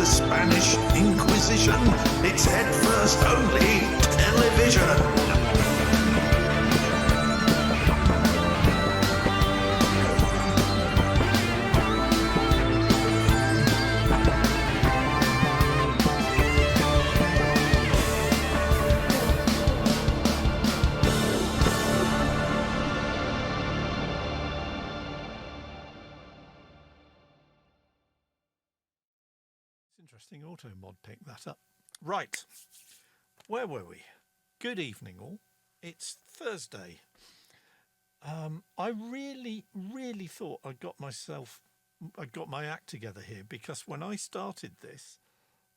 Spanish Inquisition. It's head-first only television. Interesting auto mod picked that up. Right, where were we? Good evening all. It's Thursday. I really thought I got my act together here, because when I started this,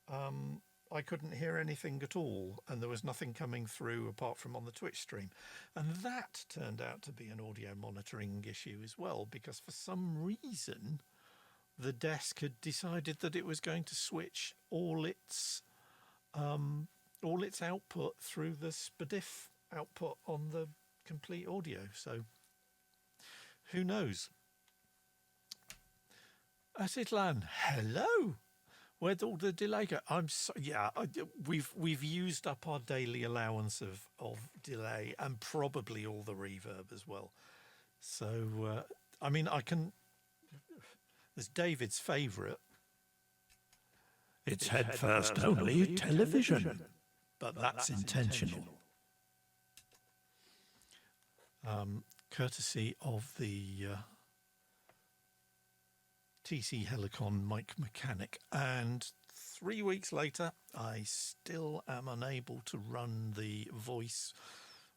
I couldn't hear anything at all, and there was nothing coming through apart from on the Twitch stream. And that turned out to be an audio monitoring issue as well, because for some reason the desk had decided that it was going to switch all its output through the SPDIF output on the complete audio. So who knows? Asitlan, hello. Where'd all the delay go? I'm so, yeah. We've used up our daily allowance of delay, and probably all the reverb as well. So I mean, I can. There's David's favourite. It's head first only television, but that's intentional. Courtesy of the TC Helicon mic mechanic. And 3 weeks later, I still am unable to run the voice,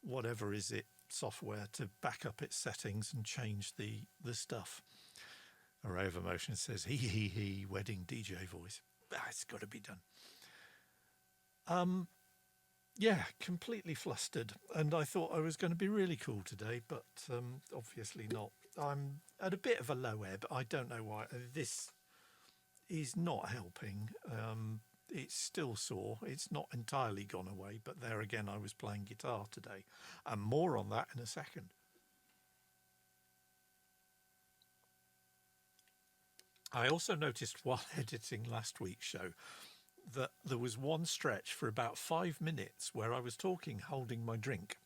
whatever is it, software to back up its settings and change the stuff. Array of Emotion says, he, wedding DJ voice. It's got to be done. Yeah, completely flustered. And I thought I was going to be really cool today, but obviously not. I'm at a bit of a low ebb. I don't know why. This is not helping. It's still sore. It's not entirely gone away, but there again, I was playing guitar today. And more on that in a second. I also noticed while editing last week's show that there was one stretch for about 5 minutes where I was talking holding my drink.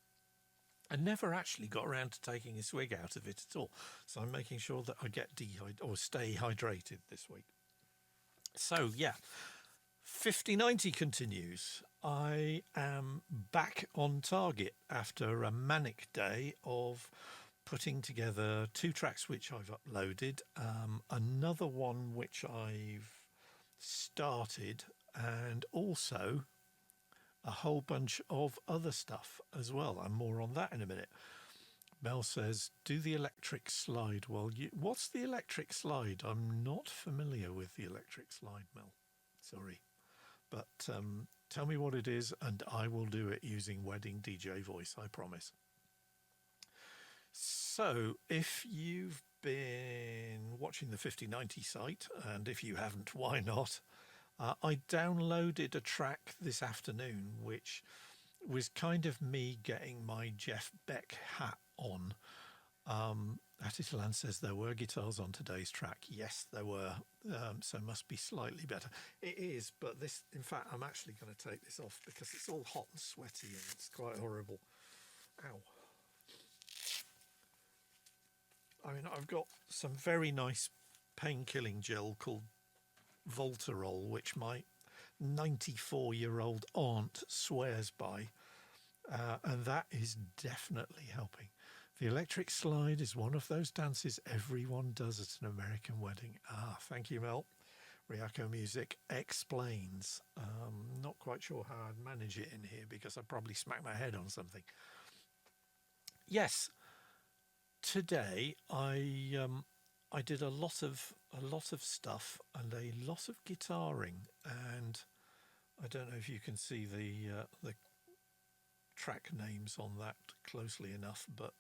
I never actually got around to taking a swig out of it at all. So I'm making sure that I get stay hydrated this week. So yeah, 5090 continues. I am back on target after a manic day of putting together 2 tracks which I've uploaded, another one which I've started, and also a whole bunch of other stuff as well, and more on that in a minute. Mel says, do the electric slide. Well, what's the electric slide? I'm not familiar with the electric slide, Mel. Sorry. But tell me what it is, and I will do it using wedding DJ voice, I promise. So, if you've been watching the 5090 site, and if you haven't, why not? I downloaded a track this afternoon, which was kind of me getting my Jeff Beck hat on. Atitlan says there were guitars on today's track. Yes, there were. So must be slightly better. It is, but this, in fact, I'm actually going to take this off because it's all hot and sweaty and it's quite horrible. Ow. I mean, I've got some very nice pain-killing gel called Voltarol, which my 94-year-old aunt swears by, and that is definitely helping. The electric slide is one of those dances everyone does at an American wedding. Thank you, Mel. Ryako Music explains. Not quite sure how I'd manage it in here because I'd probably smack my head on something. Yes. Today I did a lot of stuff and a lot of guitaring, and I don't know if you can see the track names on that closely enough, but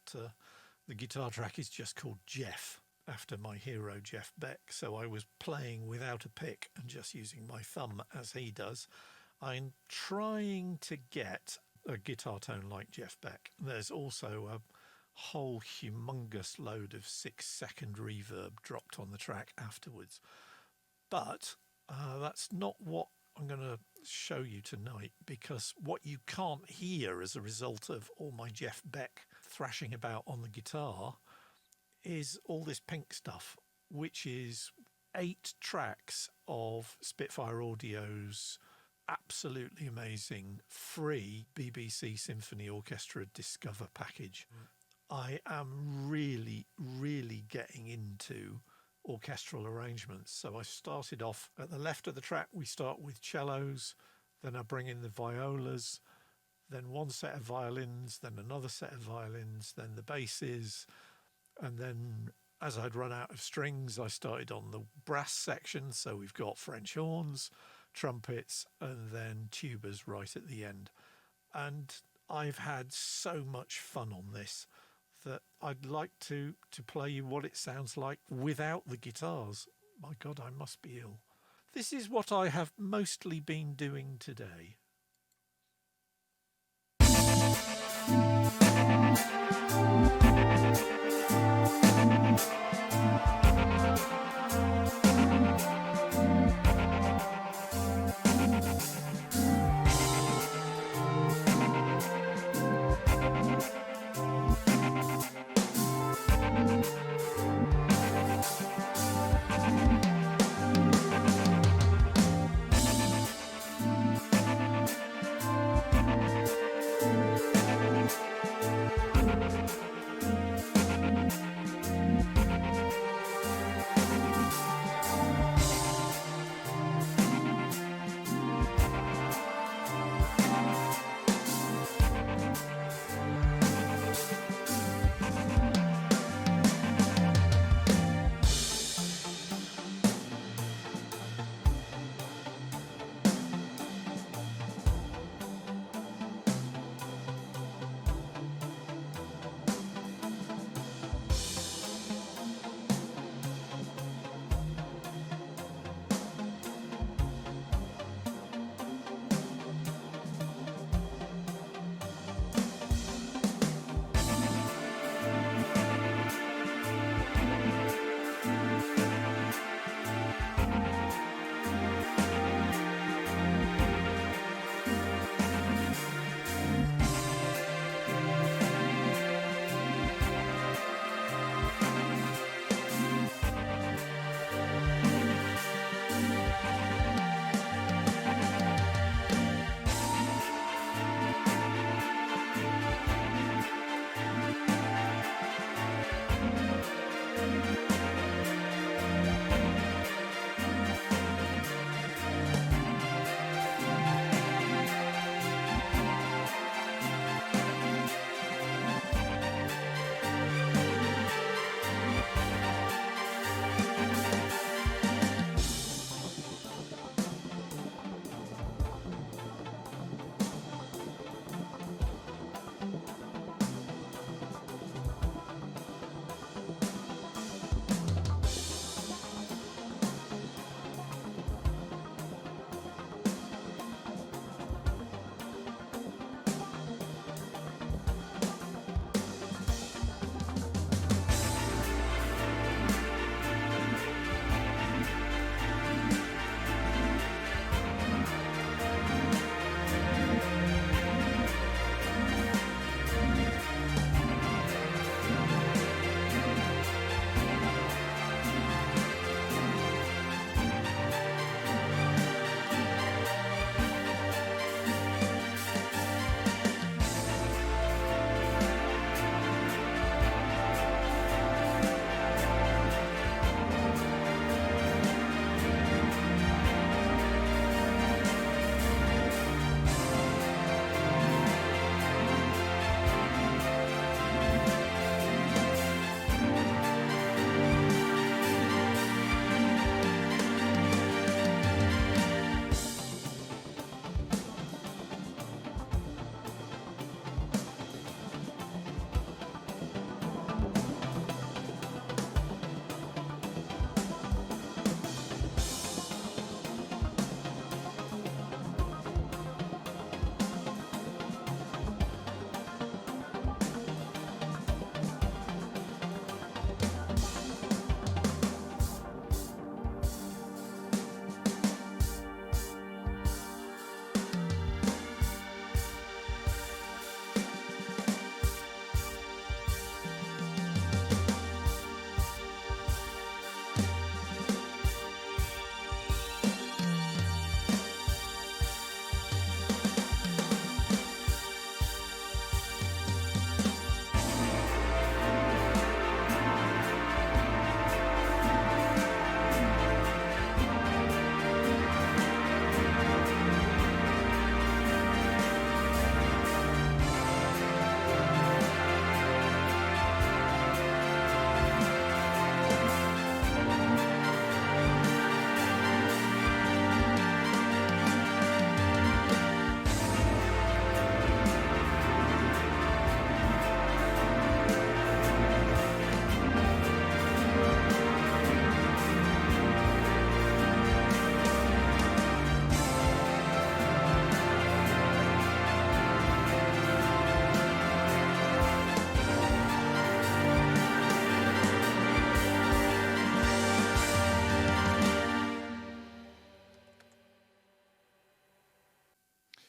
the guitar track is just called Jeff, after my hero Jeff Beck. So I was playing without a pick and just using my thumb as he does. I'm trying to get a guitar tone like Jeff Beck. There's also a whole humongous load of 6-second reverb dropped on the track afterwards, but That's not what I'm going to show you tonight, because what you can't hear as a result of all my Jeff Beck thrashing about on the guitar is all this pink stuff, which is 8 tracks of Spitfire Audio's absolutely amazing free BBC Symphony Orchestra Discover package. I am really, really getting into orchestral arrangements. So I started off at the left of the track. We start with cellos, then I bring in the violas, then one set of violins, then another set of violins, then the basses, and then as I'd run out of strings, I started on the brass section. So we've got French horns, trumpets, and then tubas right at the end. And I've had so much fun on this that I'd like to play you what it sounds like without the guitars. My God, I must be ill. This is what I have mostly been doing today.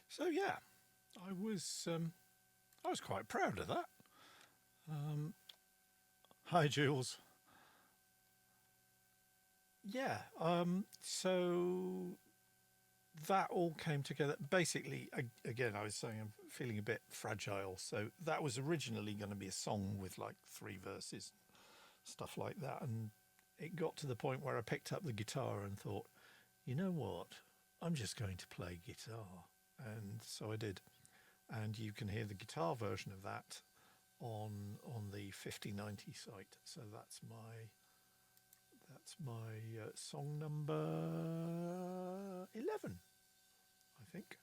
So yeah, I was quite proud of that. Hi, Jules. Yeah. So that all came together. Basically, again, I was saying I'm feeling a bit fragile. So that was originally going to be a song with like 3 verses, stuff like that. And it got to the point where I picked up the guitar and thought, you know what? I'm just going to play guitar. And so I did. And you can hear the guitar version of that on the 5090 site. So that's my song number 11, I think.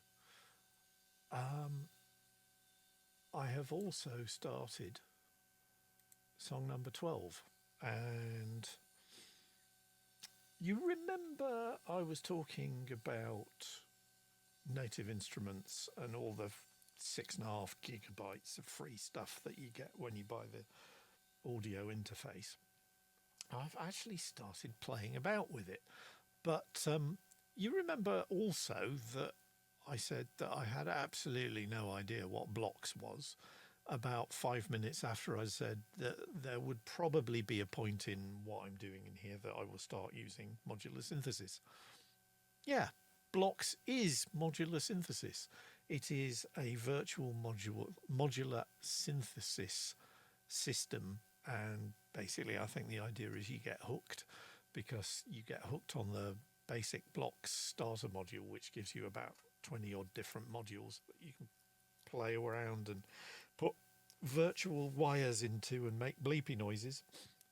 I have also started song number 12, and you remember I was talking about Native Instruments and all the 6.5 gigabytes of free stuff that you get when you buy the audio interface. I've actually started playing about with it, but you remember also that I said that I had absolutely no idea what blocks was about 5 minutes after I said that there would probably be a point in what I'm doing in here that I will start using modular synthesis. Yeah, blocks is modular synthesis. It is a virtual modular synthesis system, and basically I think the idea is you get hooked because you get hooked on the basic blocks starter module, which gives you about 20 odd different modules that you can play around and put virtual wires into and make bleepy noises.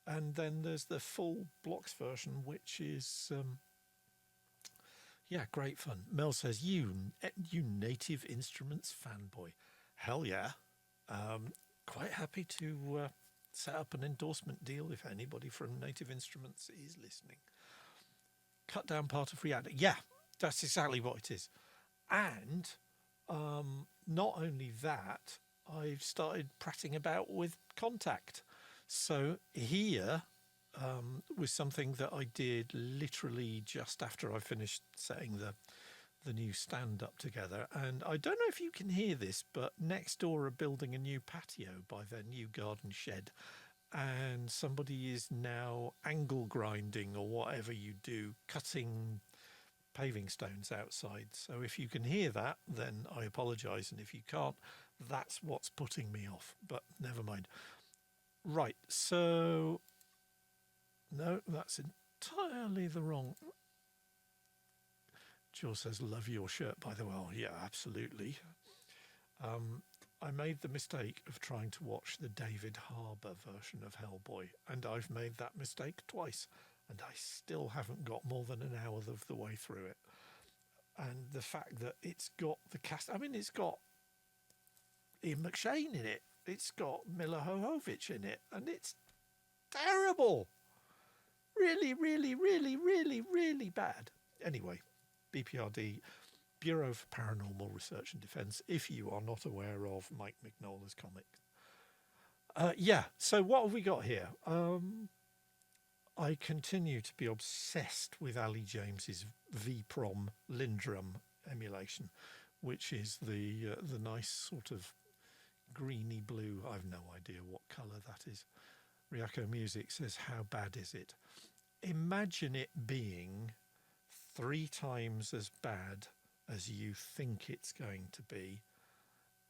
And then there's the full blocks version, which is yeah, great fun. Mel says, you Native Instruments fanboy. Hell yeah. Quite happy to set up an endorsement deal if anybody from Native Instruments is listening. Cut down part of React. Yeah, that's exactly what it is. And not only that, I've started prattling about with Contact. So here was something that I did literally just after I finished setting the new stand up together. And I don't know if you can hear this, but next door are building a new patio by their new garden shed. And somebody is now angle grinding or whatever you do, cutting paving stones outside. So if you can hear that, then I apologise. And if you can't, that's what's putting me off. But never mind. Right, so no, that's entirely the wrong. Jill says, love your shirt, by the way. Oh, yeah, absolutely. I made the mistake of trying to watch the David Harbour version of Hellboy, and I've made that mistake twice, and I still haven't got more than an hour of the way through it. And the fact that it's got the cast, I mean, it's got Ian McShane in it, it's got Mila Jovovich in it, and it's terrible. Really, really, really, really, really bad. Anyway, BPRD, Bureau for Paranormal Research and Defence, if you are not aware of Mike Mignola's comics. Yeah, so what have we got here? I continue to be obsessed with Ali James's VPROM Lindrum emulation, which is the nice sort of greeny blue. I've no idea what colour that is. Ryako Music says, how bad is it? Imagine it being 3 times as bad as you think it's going to be,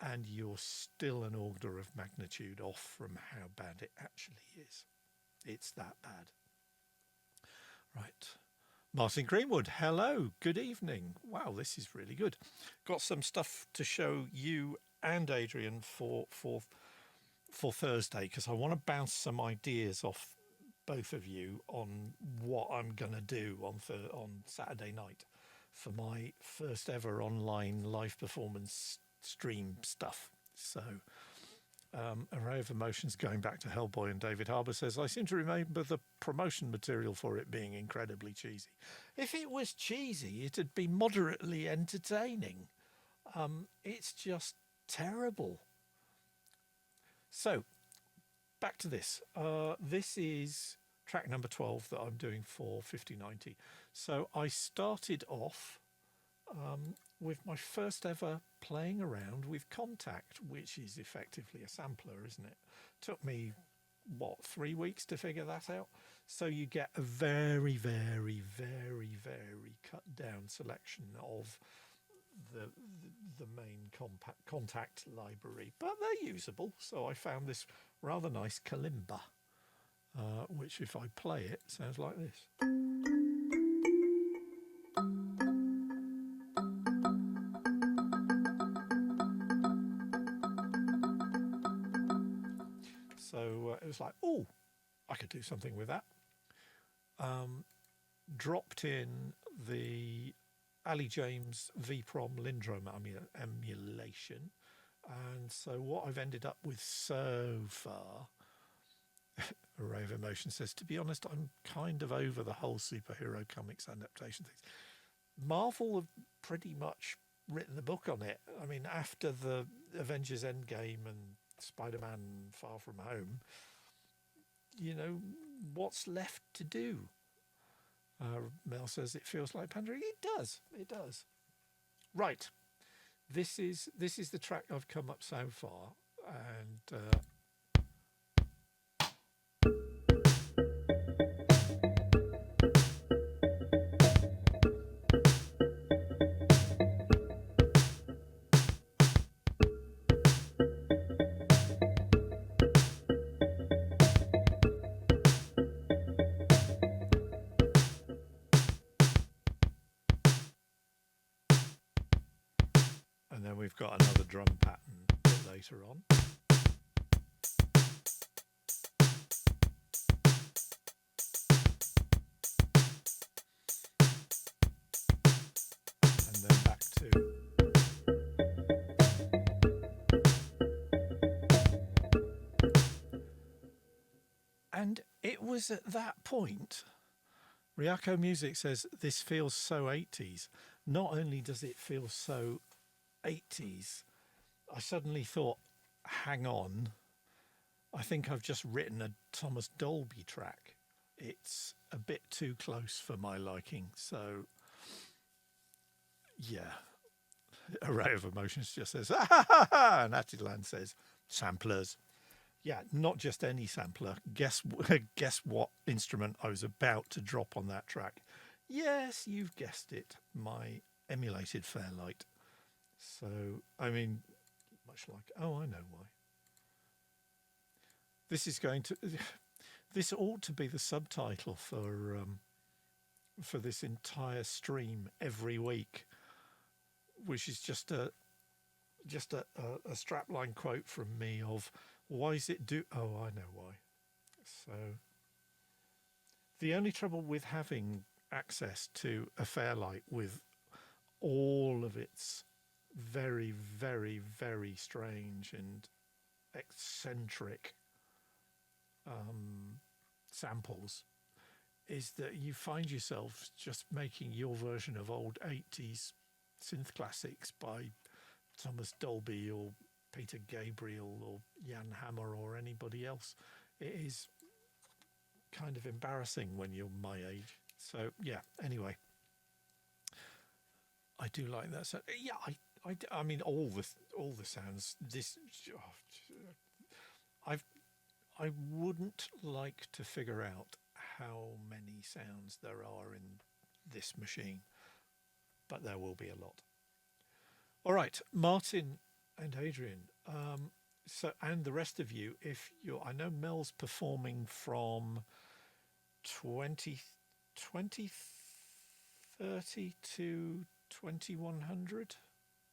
and you're still an order of magnitude off from how bad it actually is. It's that bad. Right. Martin Greenwood, hello, good evening. Wow, this is really good. Got some stuff to show you and Adrian for Thursday, because I want to bounce some ideas off both of you on what I'm going to do on Saturday night for my first ever online live performance stream stuff. So Array of Emotions, going back to Hellboy, and David Harbour says, I seem to remember the promotion material for it being incredibly cheesy. If it was cheesy, it'd be moderately entertaining. It's just terrible. So back to this. This is track number 12 that I'm doing for 5090. So I started off with my first ever playing around with Contact, which is effectively a sampler, isn't it? Took me, 3 weeks to figure that out. So you get a very, very, very, very cut down selection of the main Contact library, but they're usable. So I found this rather nice kalimba, which if I play it sounds like this. So it was like, oh, I could do something with that. Dropped in the Ali James VPROM Lindrome emulation. And so what I've ended up with so far, Array of Emotion says, to be honest, I'm kind of over the whole superhero comics adaptation things. Marvel have pretty much written the book on it. I mean, after the Avengers Endgame and Spider-Man Far From Home, what's left to do? Mel says it feels like pandering. It does. Right. This is the track I've come up so far, and then we've got another drum pattern a bit later on. And then back to. And it was at that point, Ryako Music says, this feels so 80s. Not only does it feel so 80s, I suddenly thought, hang on, I think I've just written a Thomas Dolby track. It's a bit too close for my liking. So, yeah. Array of Emotions just says, ha ha ha ha, and Attilan says, samplers. Yeah, not just any sampler. Guess what instrument I was about to drop on that track? Yes, you've guessed it, my emulated Fairlight. So, I mean, much like, oh, I know why. This ought to be the subtitle for this entire stream every week, which is just a strapline quote from me of, why is it oh, I know why. So, the only trouble with having access to a Fairlight with all of its very, very, very strange and eccentric samples is that you find yourself just making your version of old 80s synth classics by Thomas Dolby or Peter Gabriel or Jan Hammer or anybody else. It is kind of embarrassing when you're my age. So yeah, anyway, I do like that. So yeah, I mean, all the sounds. I wouldn't like to figure out how many sounds there are in this machine, but there will be a lot. All right, Martin and Adrian. And the rest of you, I know Mel's performing from 2030 to 2100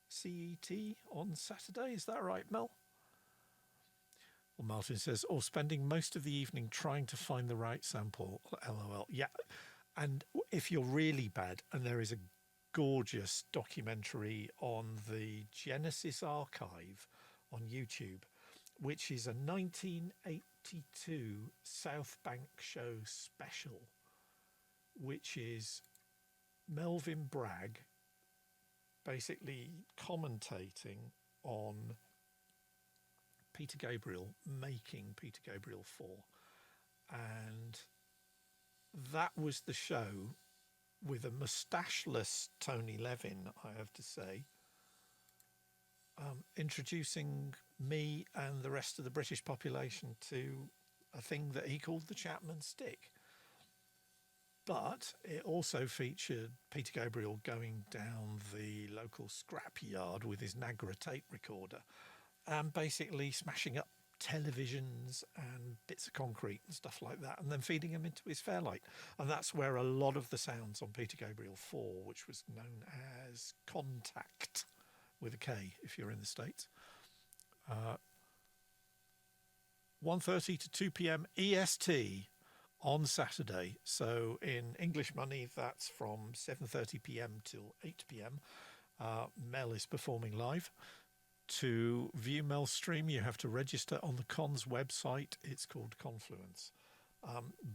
CET on Saturday. Is that right, Mel? Well, Martin says, spending most of the evening trying to find the right sample. LOL. Yeah. And if you're really bad, and there is a gorgeous documentary on the Genesis archive on YouTube, which is a 1982 South Bank show special, which is Melvin Bragg basically commentating on Peter Gabriel making Peter Gabriel 4. And that was the show with a moustacheless Tony Levin, I have to say, introducing me and the rest of the British population to a thing that he called the Chapman stick. But it also featured Peter Gabriel going down the local scrapyard with his Nagra tape recorder and basically smashing up televisions and bits of concrete and stuff like that, and then feeding them into his Fairlight. And that's where a lot of the sounds on Peter Gabriel 4, which was known as Contact with a K if you're in the States, 1:30 to 2 p.m. EST on Saturday. So in English money, that's from 7:30 p.m. till 8 p.m. Mel is performing live. To view Mel's stream, you have to register on the Con's website. It's called Confluence.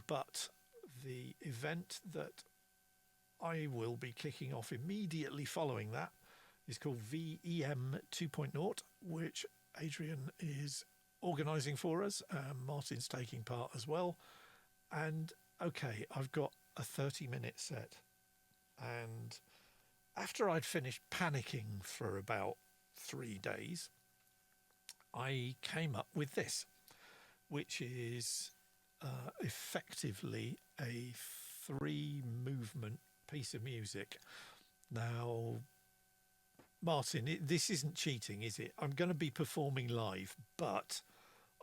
But the event that I will be kicking off immediately following that is called VEM 2.0, which Adrian is organising for us. Martin's taking part as well. And okay, I've got a 30-minute set. And after I'd finished panicking for about 3 days, I came up with this, which is effectively a 3-movement piece of music. Now, Martin, this isn't cheating, is it? I'm going to be performing live, but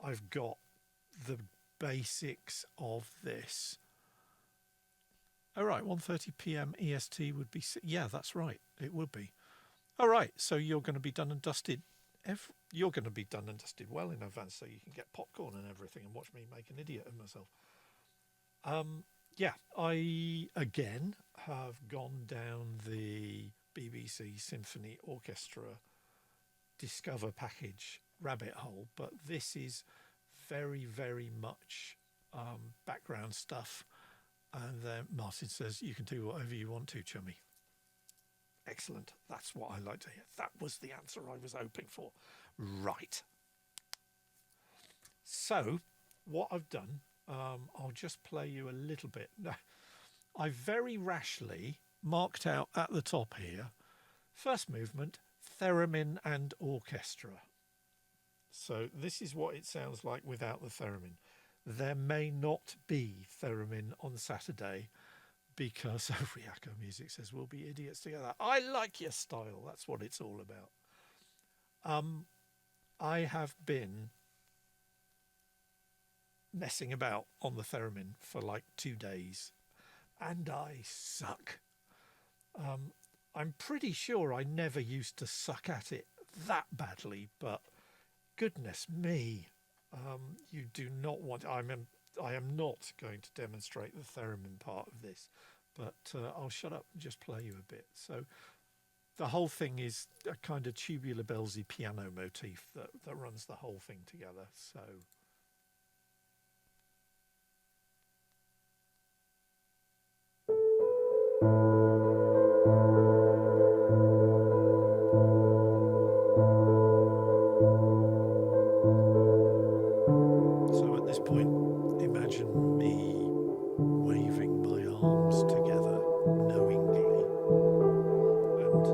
I've got the basics of this. All right, 1:30 p.m. EST would be... Yeah, that's right. It would be. All right, so you're going to be done and dusted. You're going to be done and dusted well in advance, so you can get popcorn and everything and watch me make an idiot of myself. Yeah, I again have gone down the BBC Symphony Orchestra Discover package rabbit hole, but this is very, very much background stuff. And then Martin says, you can do whatever you want to, chummy. Excellent. That's what I like to hear. That was the answer I was hoping for. Right. So what I've done, I'll just play you a little bit. I very rashly marked out at the top here, first movement, theremin and orchestra. So this is what it sounds like without the theremin. There may not be theremin on Saturday, because Riako Music says we'll be idiots together. I like your style. That's what it's all about. I have been messing about on the theremin for like 2 days, and I suck. I'm pretty sure I never used to suck at it that badly, but goodness me, you do not want... I am not going to demonstrate the theremin part of this, but I'll shut up and just play you a bit. So the whole thing is a kind of tubular bellsy piano motif that runs the whole thing together. So at this point, imagine me waving my arms together knowingly, and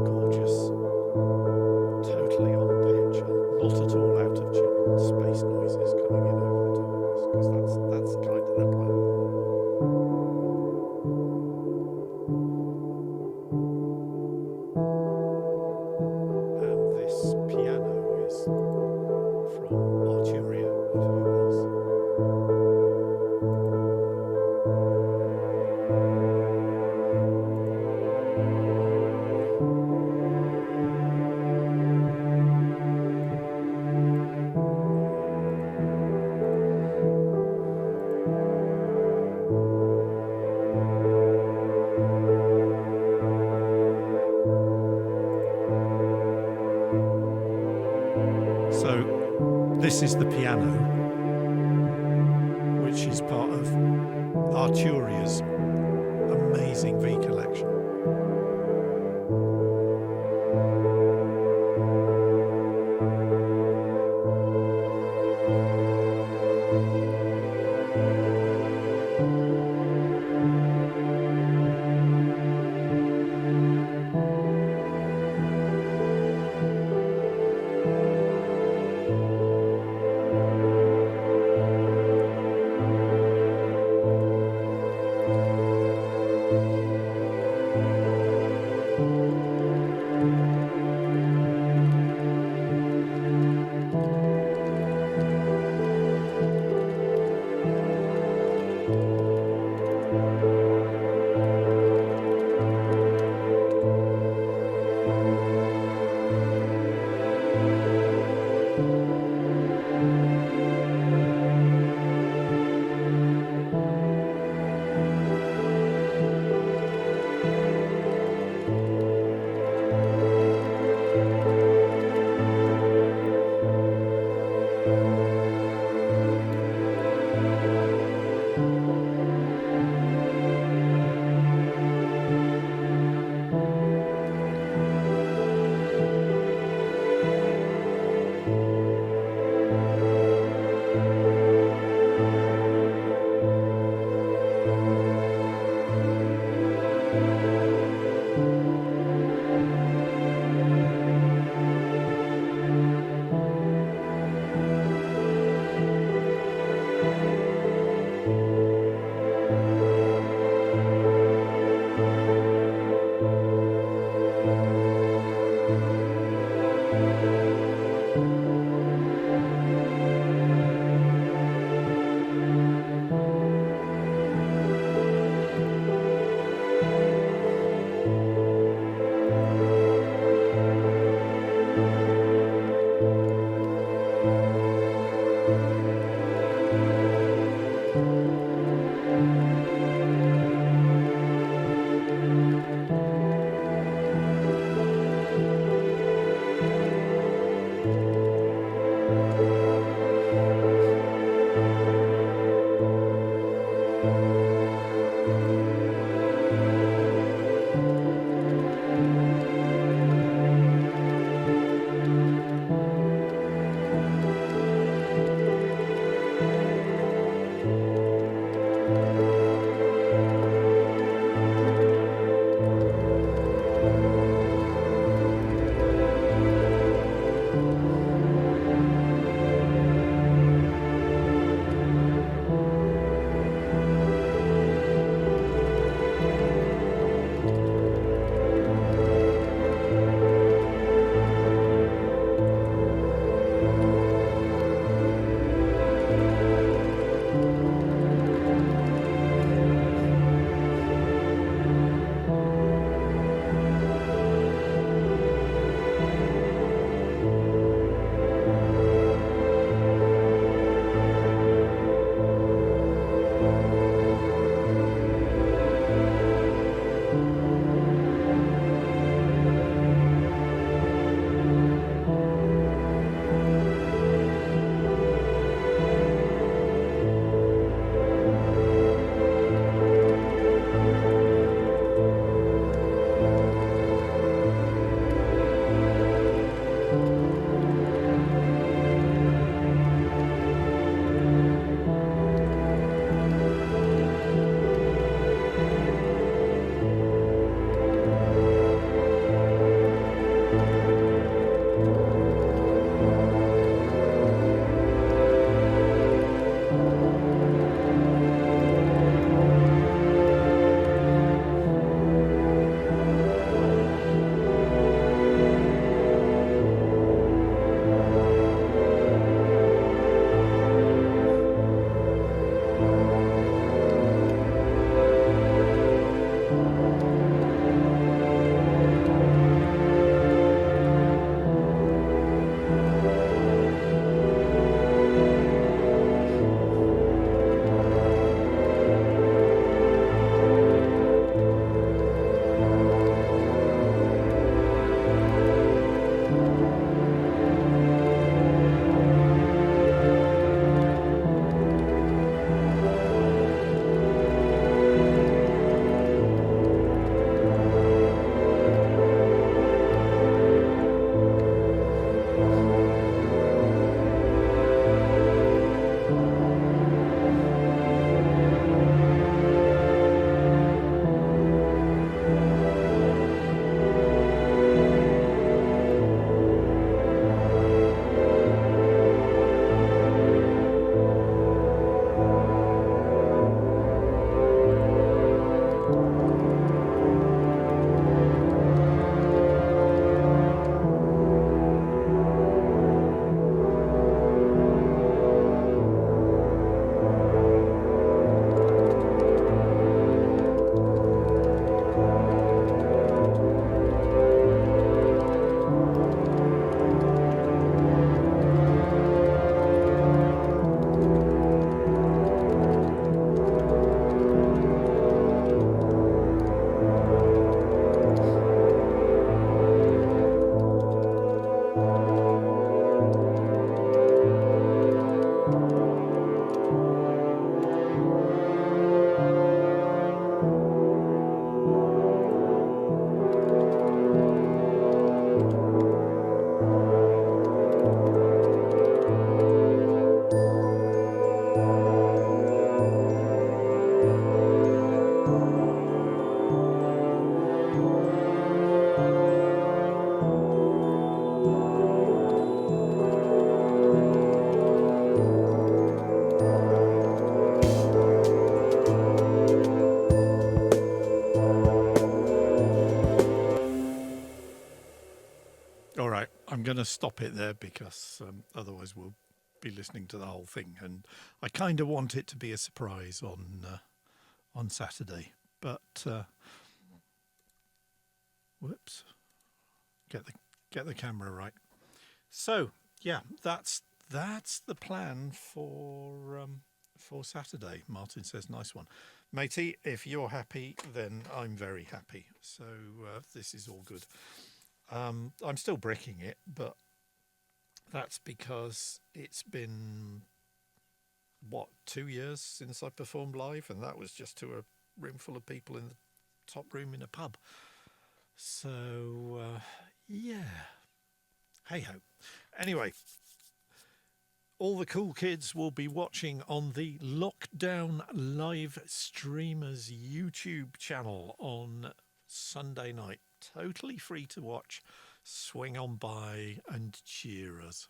gorgeous, totally on pitch and not at all out of tune. Space noises coming in over the top of this, because that's kind of the plan. And this piano is from Arturia, of who else? So this is the piano, which is part of Arturia's amazing V collection. going to stop it there because otherwise we'll be listening to the whole thing, and I kind of want it to be a surprise on Saturday. But whoops, get the camera right. So yeah, that's the plan for Saturday. Martin says, nice one, matey. If you're happy, then I'm very happy. So this is all good. I'm still bricking it, but that's because it's been, 2 years since I performed live, and that was just to a room full of people in the top room in a pub. So yeah, hey ho. Anyway, all the cool kids will be watching on the Lockdown Live Streamers YouTube channel on Sunday night. Totally free to watch. Swing on by and cheer us.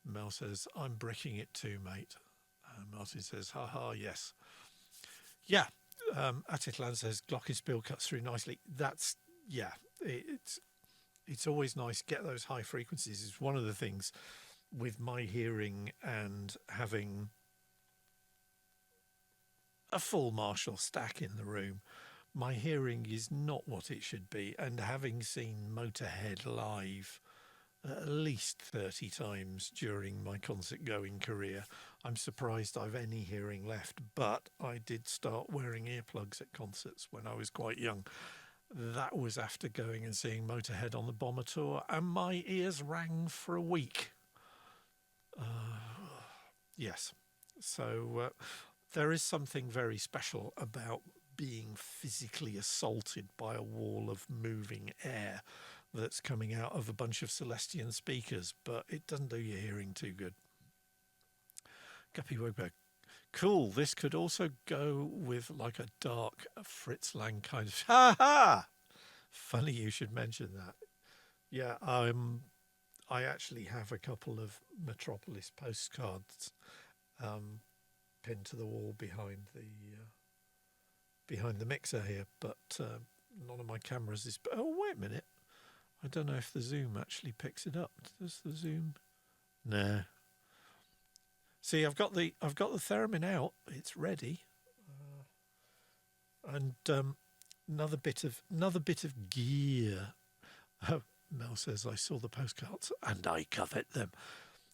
Mel says, I'm bricking it too, mate. Martin says, haha, yes. Yeah, Atitlan says, glockenspiel cuts through nicely. That's, yeah, it's always nice to get those high frequencies. It's one of the things with my hearing and having a full Marshall stack in the room. My hearing is not what it should be, and having seen Motorhead live at least 30 times during my concert-going career, I'm surprised I've any hearing left, but I did start wearing earplugs at concerts when I was quite young. That was after going and seeing Motorhead on the Bomber Tour, and my ears rang for a week. Yes, so there is something very special about being physically assaulted by a wall of moving air that's coming out of a bunch of Celestian speakers, but it doesn't do your hearing too good. Guppy Wogberg, cool. This could also go with like a dark Fritz Lang kind of. Ha ha! Funny you should mention that. Yeah, I actually have a couple of Metropolis postcards pinned to the wall behind the mixer here, but none of my cameras is. Oh, wait a minute! I don't know if the zoom actually picks it up. Does the zoom? No. See, I've got the theremin out. It's ready, and another bit of gear. Oh, Mel says I saw the postcards and I covet them.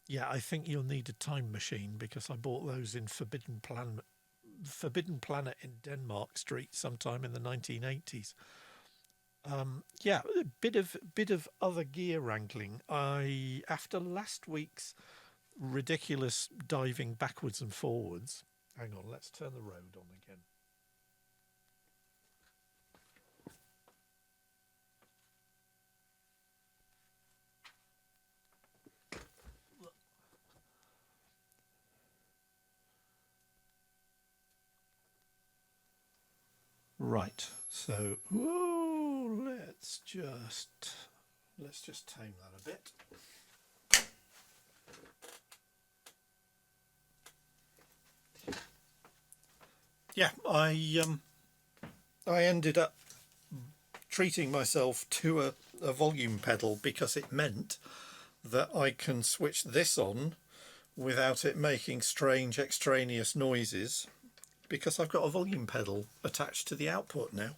Yeah, I think you'll need a time machine because I bought those in Forbidden Planet in Denmark Street sometime in the 1980s. Yeah, a bit of other gear wrangling. After last week's ridiculous diving backwards and forwards. Hang on, let's turn the road on again. Right, so let's just tame that a bit. Yeah, I ended up treating myself to a volume pedal because it meant that I can switch this on without it making strange extraneous noises, because I've got a volume pedal attached to the output now.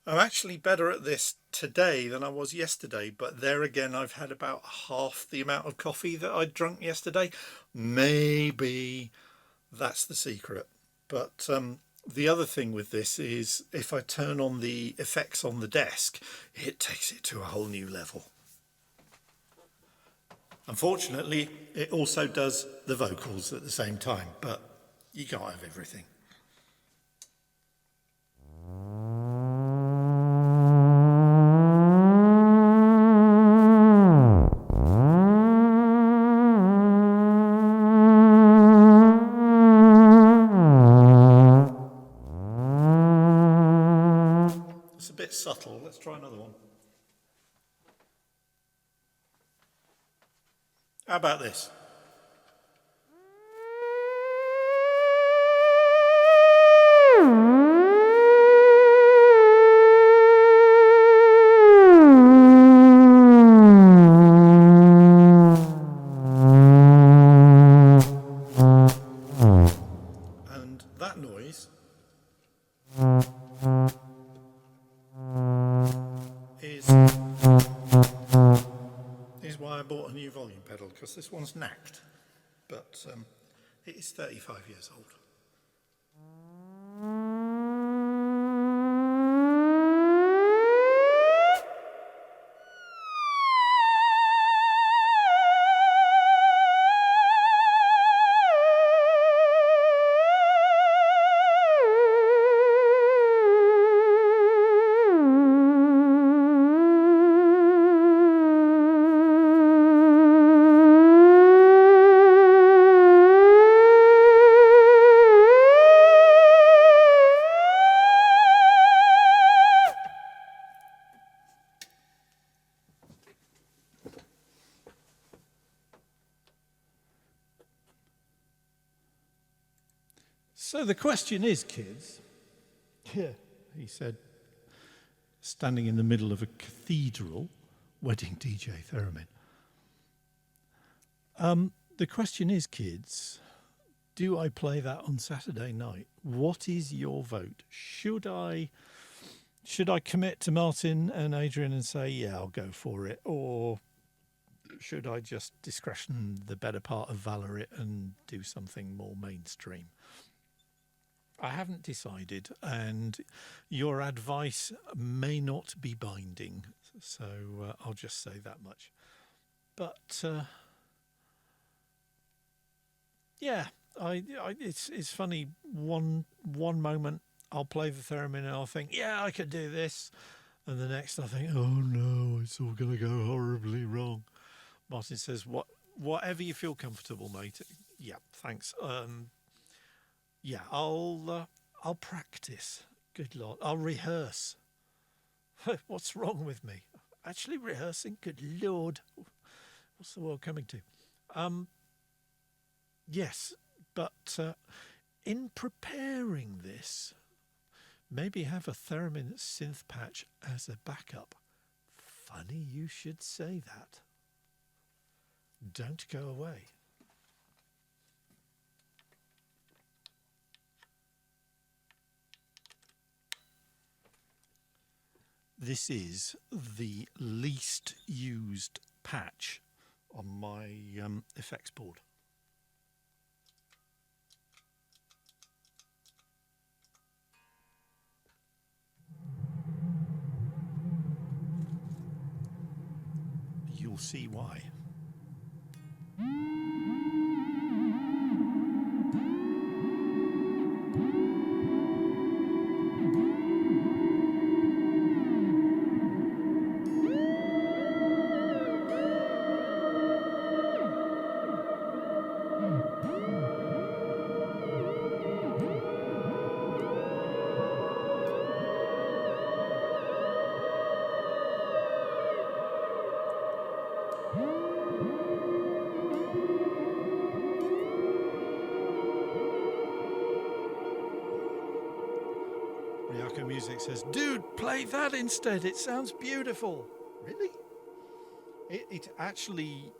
I'm actually better at this today than I was yesterday, but there again I've had about half the amount of coffee that I'd drunk yesterday. Maybe that's the secret. But the other thing with this is if I turn on the effects on the desk, it takes it to a whole new level. Unfortunately, it also does the vocals at the same time, but you can't have everything. Subtle. Let's try another one. How about this? And that noise is why I bought a new volume pedal, because this one's knacked, but it is 35 years old. So the question is, kids, he said, standing in the middle of a cathedral, wedding DJ theremin. The question is, kids, do I play that on Saturday night? What is your vote? Should I commit to Martin and Adrian and say, yeah, I'll go for it? Or should I just discretion the better part of valor it and do something more mainstream? I haven't decided, and your advice may not be binding, so I'll just say that much. But yeah, it's funny. One moment I'll play the theremin and I'll think, yeah, I could do this, and the next I think, oh no, it's all going to go horribly wrong. Martin says, whatever you feel comfortable, mate. Yeah, thanks. Yeah, I'll practice. Good Lord, I'll rehearse. What's wrong with me? Actually rehearsing? Good Lord, what's the world coming to? Yes, but in preparing this, maybe have a theremin synth patch as a backup. Funny you should say that. Don't go away. This is the least used patch on my effects board. You'll see why. Ryako Music says, dude, play that instead. It sounds beautiful. Really? It actually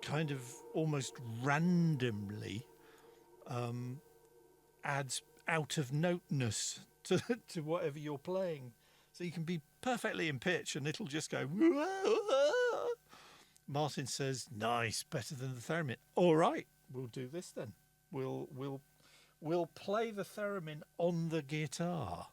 kind of almost randomly adds out of noteness to whatever you're playing. So you can be perfectly in pitch and it'll just go. Martin says, nice, better than the theremin. All right, we'll do this then. We'll play the theremin on the guitar.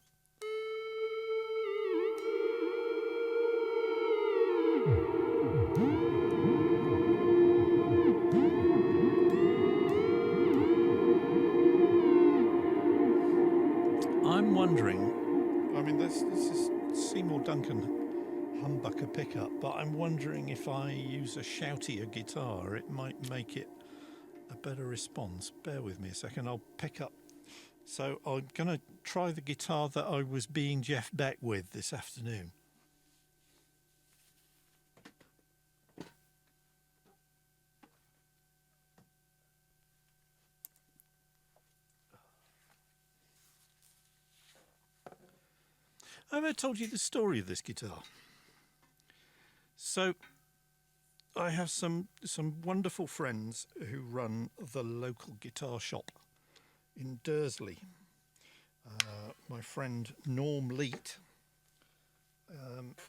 I'm wondering, I mean, this is Seymour Duncan humbucker pickup, but I'm wondering if I use a shoutier guitar, it might make it a better response. Bear with me a second, I'll pick up. So I'm going to try the guitar that I was being Jeff Beck with this afternoon. I've ever told you the story of this guitar. So I have some wonderful friends who run the local guitar shop in Dursley. My friend Norm Leet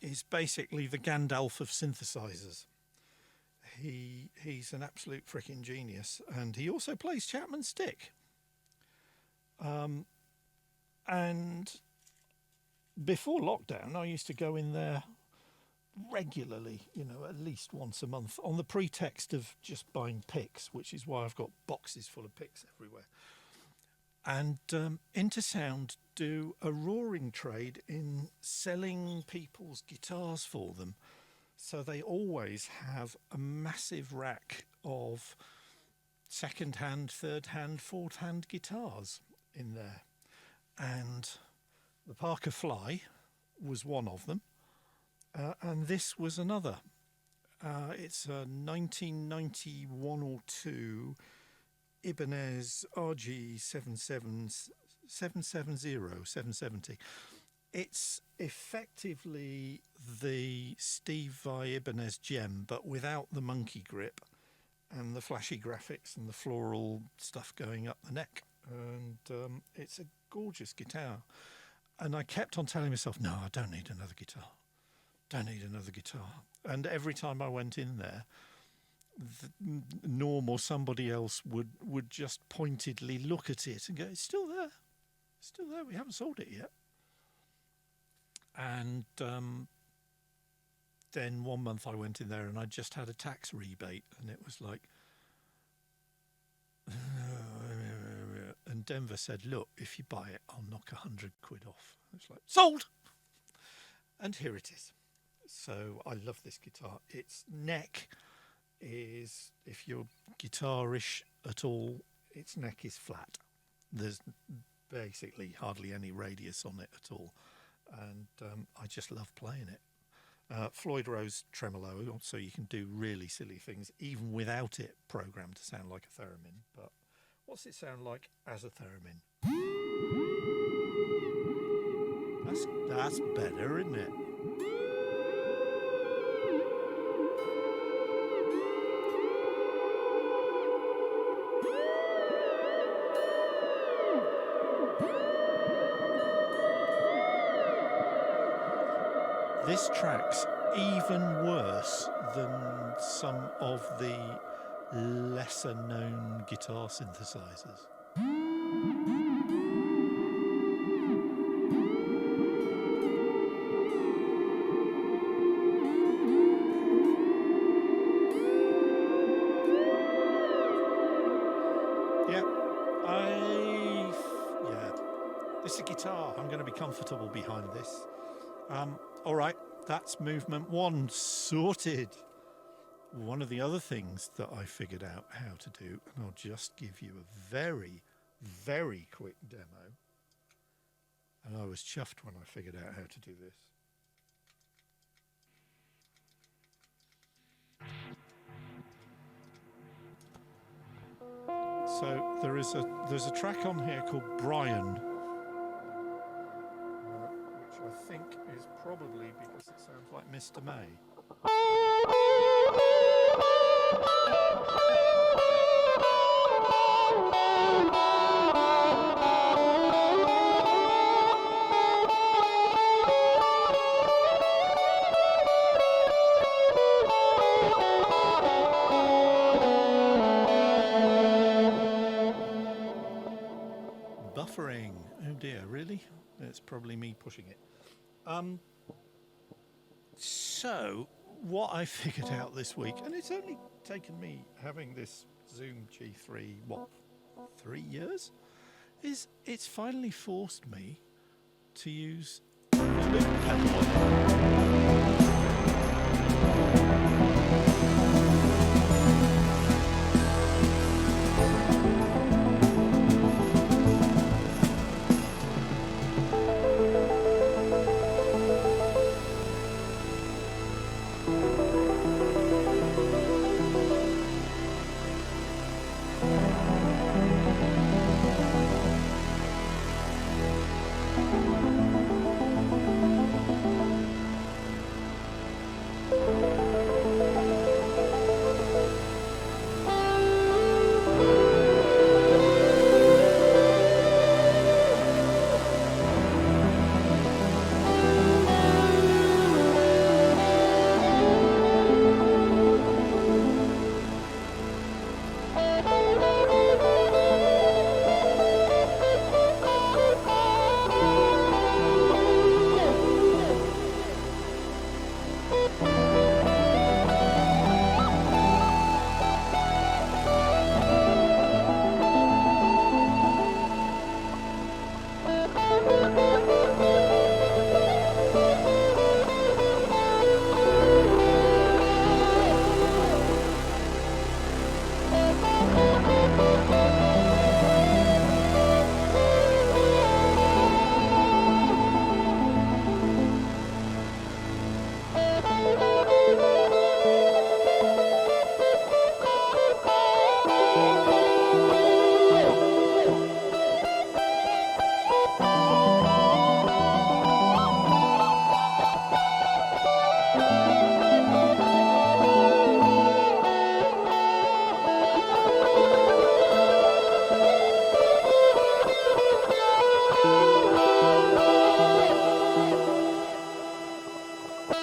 is basically the Gandalf of synthesizers. He's an absolute freaking genius, and he also plays Chapman Stick. And before lockdown, I used to go in there regularly, at least once a month, on the pretext of just buying picks, which is why I've got boxes full of picks everywhere. And Intersound do a roaring trade in selling people's guitars for them. So they always have a massive rack of second-hand, third-hand, fourth-hand guitars in there. And the Parker Fly was one of them. And this was another. It's a 1991 or 2 Ibanez RG 770. It's effectively the Steve Vai Ibanez Gem, but without the monkey grip and the flashy graphics and the floral stuff going up the neck. And it's a gorgeous guitar. And I kept on telling myself, no, I don't need another guitar. Don't need another guitar. And every time I went in there, Norm or somebody else would just pointedly look at it and go, it's still there. It's still there. We haven't sold it yet. And then one month I went in there and I just had a tax rebate, and it was like, and Denver said, look, if you buy it, I'll knock 100 quid off. It's like, sold! And here it is. So I love this guitar. Its neck is, if you're guitarish at all, its neck is flat. There's basically hardly any radius on it at all. And I just love playing it. Floyd Rose tremolo, so you can do really silly things even without it programmed to sound like a theremin. But what's it sound like as a theremin? That's better, isn't it? This track's even worse than some of the lesser known guitar synthesizers. This is a guitar. I'm going to be comfortable behind this. All right, that's movement one sorted. One of the other things that I figured out how to do, and I'll just give you a very, very quick demo. And I was chuffed when I figured out how to do this. So there's a track on here called Brian, which I think is probably because it sounds like Mr. May. Buffering. Oh dear, really? It's probably me pushing it. So, what I figured out this week, and it's only taken me having this Zoom G3, 3 years? Is it's finally forced me to use the loop pedal. So,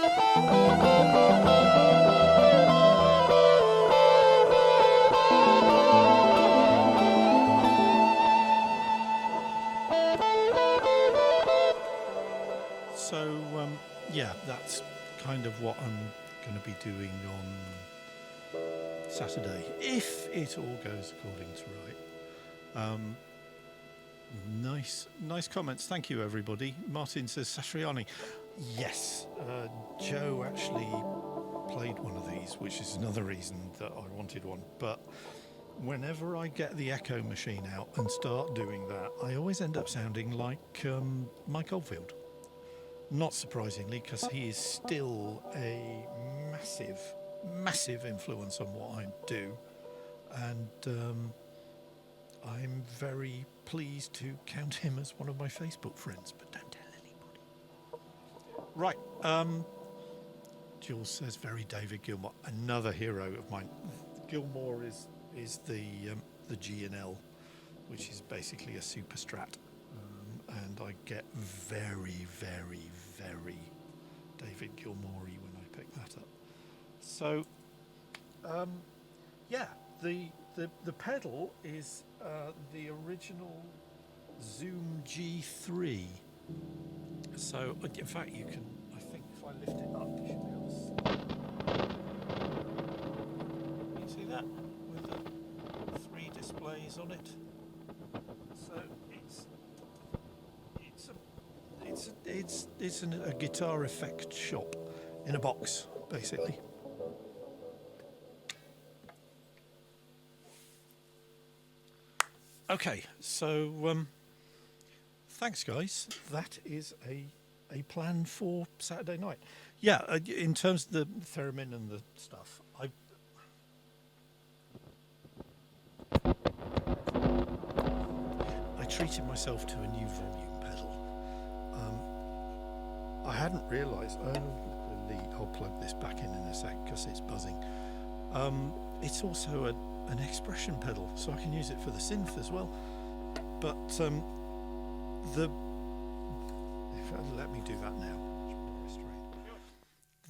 yeah, that's kind of what I'm going to be doing on Saturday, if it all goes according to right. Nice comments. Thank you, everybody. Martin says Satriani. Yes, Joe actually played one of these, which is another reason that I wanted one. But whenever I get the Echo machine out and start doing that, I always end up sounding like Mike Oldfield. Not surprisingly, because he is still a massive influence on what I do. And I'm very pleased to count him as one of my Facebook friends, but don't tell anybody. Right, Jules says very David Gilmour, another hero of mine. Gilmour is the G&L, which is basically a super strat. And I get very David Gilmour-y when I pick that up. So, yeah, the pedal is the original Zoom G3. So, in fact, you can, I think if I lift it up, you should be able to see. Can you see that? With the 3 displays on it. So, it's a guitar effect shop in a box, basically. Okay, so thanks, guys. That is a plan for Saturday night. Yeah, in terms of the theremin and the stuff, I treated myself to a new volume pedal. I hadn't realised. I'll plug this back in a sec because it's buzzing. It's also an expression pedal, so I can use it for the synth as well. But let me do that now.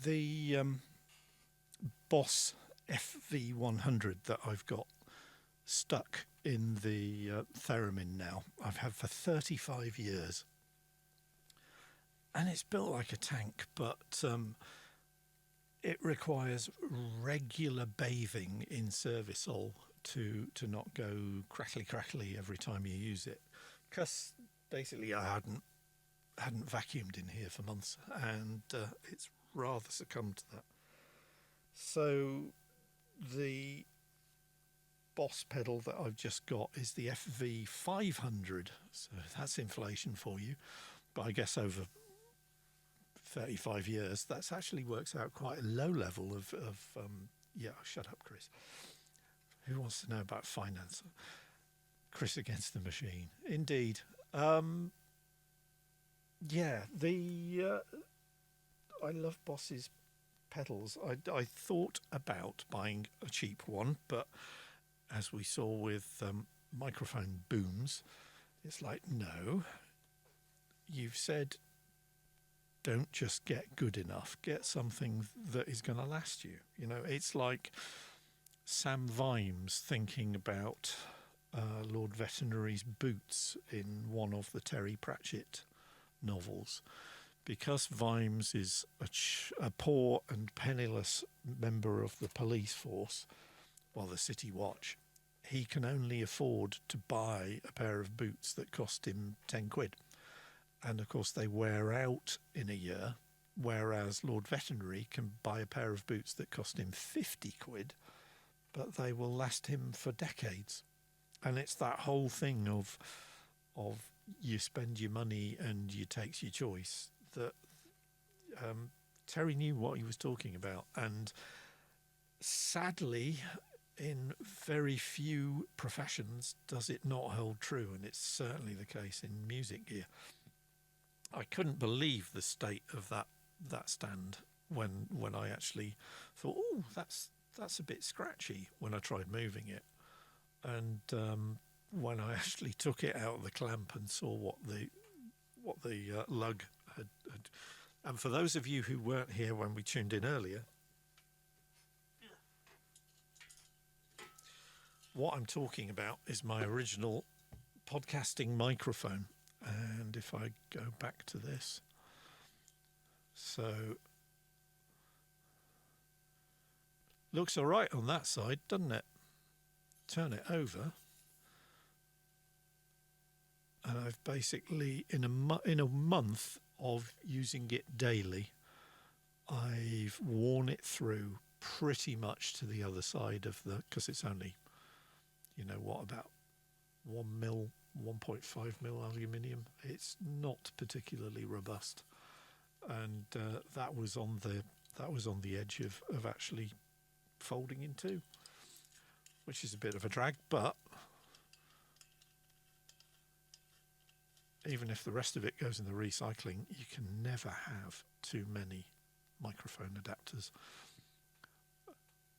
The Boss FV100 that I've got stuck in the theremin now, I've had for 35 years. And it's built like a tank, but it requires regular bathing in Servicol to not go crackly every time you use it. Because basically I hadn't vacuumed in here for months, and it's rather succumbed to that. So the Boss pedal that I've just got is the FV500, so that's inflation for you. But I guess over 35 years, that's actually works out quite a low level of yeah, shut up, Chris. Who wants to know about finance? Chris against the machine. Indeed. Yeah, I love Boss's pedals. I thought about buying a cheap one, but as we saw with microphone booms, it's like, no, you've said don't just get good enough, get something that is going to last you. You know, it's like Sam Vimes thinking about Lord Veterinary's boots in one of the Terry Pratchett novels. Because Vimes is a poor and penniless member of the police force, well, the City Watch, he can only afford to buy a pair of boots that cost him 10 quid. And of course they wear out in a year, whereas Lord Veterinary can buy a pair of boots that cost him 50 quid, but they will last him for decades. And it's that whole thing of you spend your money and you take your choice, that Terry knew what he was talking about. And sadly, in very few professions does it not hold true, and it's certainly the case in music gear. I couldn't believe the state of that stand when I actually thought, oh, that's a bit scratchy, when I tried moving it. And when I actually took it out of the clamp and saw what the lug had And for those of you who weren't here when we tuned in earlier, what I'm talking about is my original podcasting microphone. And if I go back to this, so looks all right on that side, doesn't it? Turn it over, and I've basically in a month of using it daily, I've worn it through pretty much to the other side of the, because it's only, about 1 mil, 1.5 mil aluminium. It's not particularly robust, and that was on the edge of actually folding in two, which is a bit of a drag. But even if the rest of it goes in the recycling, you can never have too many microphone adapters.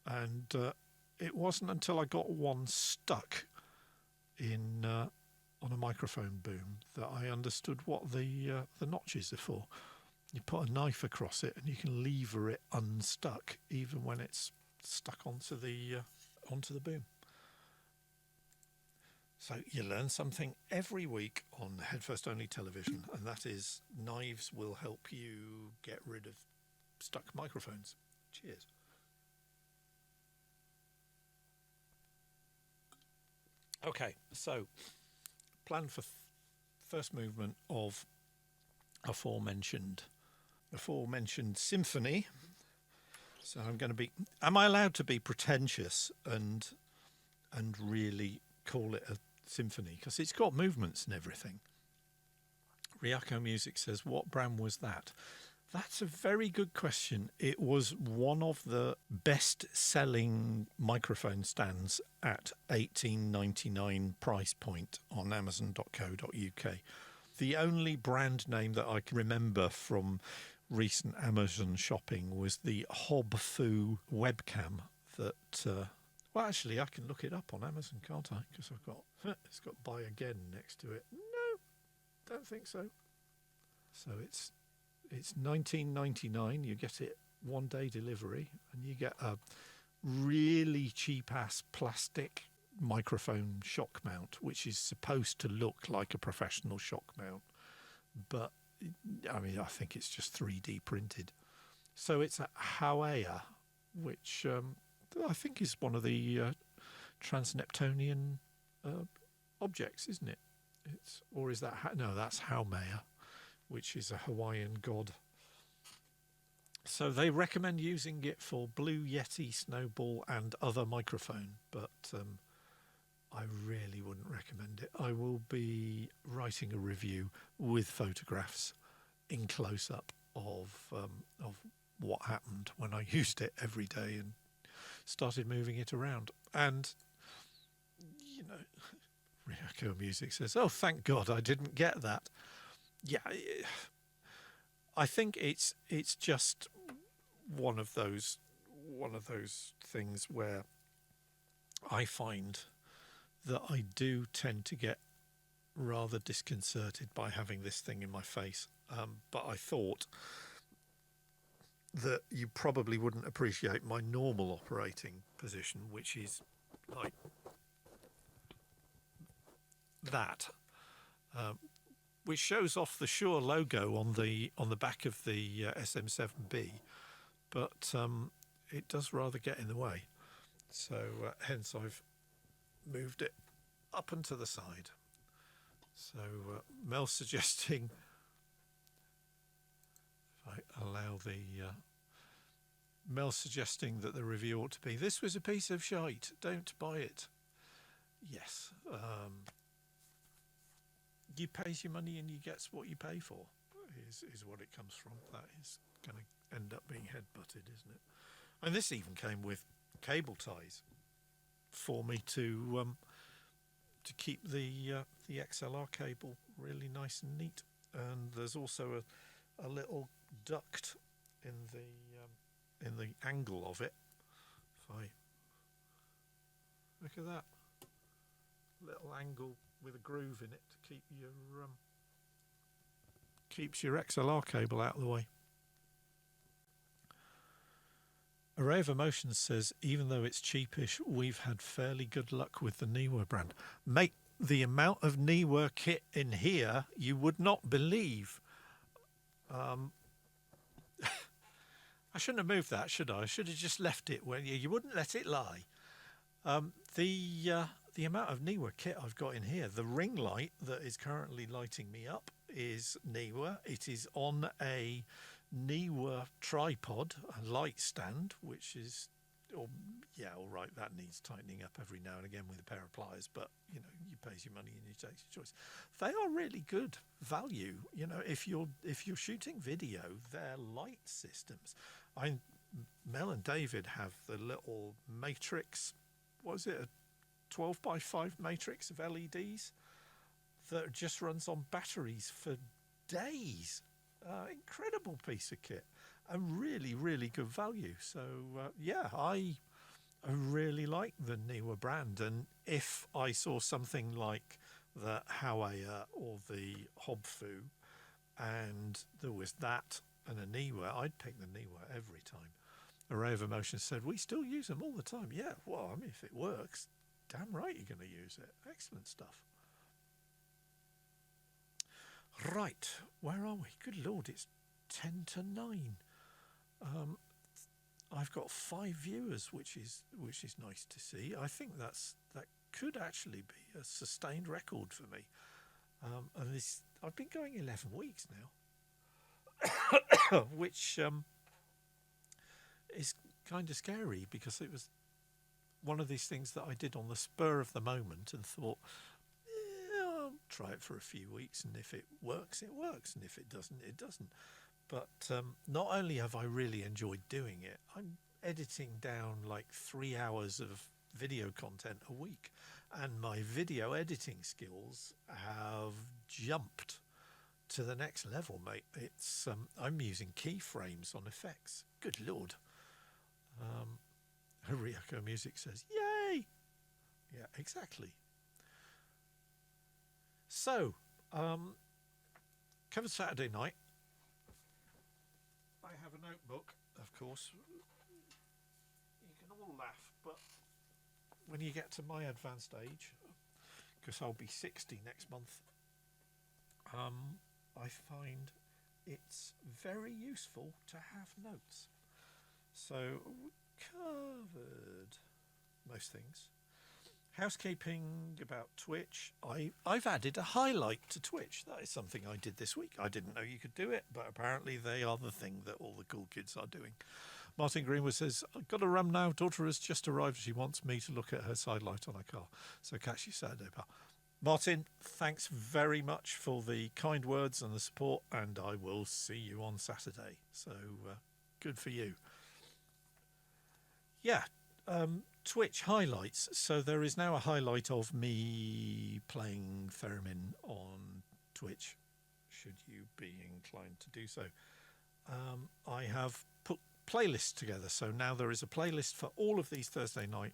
And it wasn't until I got one stuck in on a microphone boom that I understood what the notches are for. You put a knife across it and you can lever it unstuck even when it's stuck onto the boom. So you learn something every week on Head First Only television, and that is knives will help you get rid of stuck microphones. Cheers. Okay, so plan for first movement of aforementioned symphony. So I'm going to be. Am I allowed to be pretentious and really call it a symphony? Because it's got movements and everything. Ryako Music says, "What brand was that?" That's a very good question. It was one of the best-selling microphone stands at $18.99 price point on Amazon.co.uk. The only brand name that I can remember from recent Amazon shopping was the HFO webcam that... well, actually, I can look it up on Amazon, can't I? Because it's got buy again next to it. No, don't think so. So it's $19.99. You get it 1 day delivery, and you get a really cheap-ass plastic microphone shock mount, which is supposed to look like a professional shock mount, but I mean, I think it's just 3D printed. So it's a Hawea, which I think is one of the trans-Neptunian objects, isn't it? Or is that no? That's Haumea, which is a Hawaiian god. So they recommend using it for Blue Yeti, Snowball, and other microphone, but I really wouldn't recommend it. I will be writing a review with photographs in close-up of what happened when I used it every day and started moving it around. And, Ryako Music says, "Oh, thank God I didn't get that." Yeah, I think it's just one of those things where I find that I do tend to get rather disconcerted by having this thing in my face. But I thought that you probably wouldn't appreciate my normal operating position, which is like that. Which shows off the Shure logo on the back of the SM7B, but it does rather get in the way. So hence I've moved it up and to the side. So Mel's suggesting, if I allow Mel's suggesting that the review ought to be, "This was a piece of shite, don't buy it." Yes. You pays your money and you gets what you pay for, is what it comes from. That is going to end up being head-butted, isn't it? And this even came with cable ties for me to keep the XLR cable really nice and neat. And there's also a little duct in the angle of it. If I look at that little angle with a groove in it to keep keeps your XLR cable out of the way. Array of Emotions says, even though it's cheapish, we've had fairly good luck with the Niwa brand. Mate, the amount of Niwa kit in here, you would not believe. I shouldn't have moved that, should I? I should have just left it where you wouldn't let it lie. The amount of Niwa kit I've got in here, the ring light that is currently lighting me up is Niwa. It is on a Niwa tripod, a light stand, which is, all right, that needs tightening up every now and again with a pair of pliers, but, you pays your money and you take your choice. They are really good value. If you're shooting video, they're light systems. Mel and David have the little matrix, what is it, a 12 by 5 matrix of LEDs that just runs on batteries for days. Incredible piece of kit and really, really good value. So, I really like the Niwa brand. And if I saw something like the Hawaya or the Hobfu and there was that and a Niwa, I'd pick the Niwa every time. Array of Emotions said, we still use them all the time. Yeah, well, if it works, damn right you're going to use it. Excellent stuff. Right, where are we? Good Lord, it's 10 to 9. I've got 5 viewers, which is nice to see. I think that could actually be a sustained record for me. And I've been going 11 weeks now, which is kind of scary because it was one of these things that I did on the spur of the moment and thought, I'll try it for a few weeks, and if it works, it works, and if it doesn't, it doesn't. But not only have I really enjoyed doing it, I'm editing down like 3 hours of video content a week, and my video editing skills have jumped to the next level, mate. It's I'm using keyframes on effects. Good Lord. Ryoko Music says, yay! Yeah, exactly. So, covered Saturday night. I have a notebook, of course. You can all laugh, but when you get to my advanced age, because I'll be 60 next month, I find it's very useful to have notes. So, we covered most things. Housekeeping about Twitch. I've added a highlight to Twitch. That is something I did this week. I didn't know you could do it, but apparently they are the thing that all the cool kids are doing. Martin Greenwood says, I've got to run now. Daughter has just arrived. She wants me to look at her side light on her car. So catch you Saturday, pal. Martin, thanks very much for the kind words and the support, and I will see you on Saturday. So good for you. Yeah, Twitch highlights. So there is now a highlight of me playing Theremin on Twitch, should you be inclined to do so. I have put playlists together. So now there is a playlist for all of these Thursday night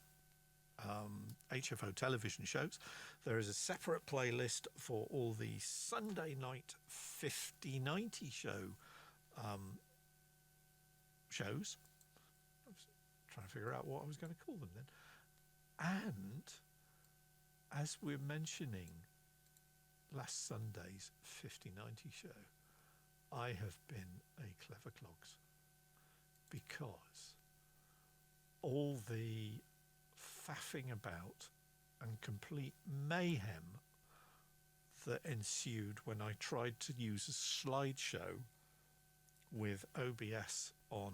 HFO television shows. There is a separate playlist for all the Sunday night 5090 show shows. I was trying to figure out what I was going to call them then. And as we're mentioning last Sunday's 5090 show, I have been a clever clogs because all the faffing about and complete mayhem that ensued when I tried to use a slideshow with OBS on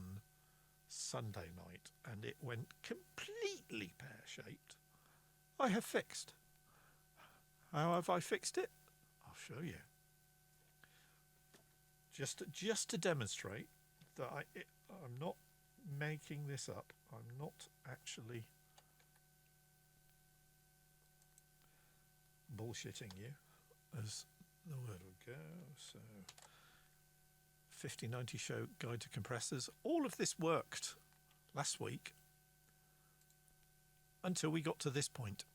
Sunday night and it went completely pear-shaped, I have fixed. How have I fixed it? I'll show you. Just to demonstrate that I'm not making this up. I'm not actually bullshitting you, as the word would go. So 5090 show guide to compressors. All of this worked last week until we got to this point,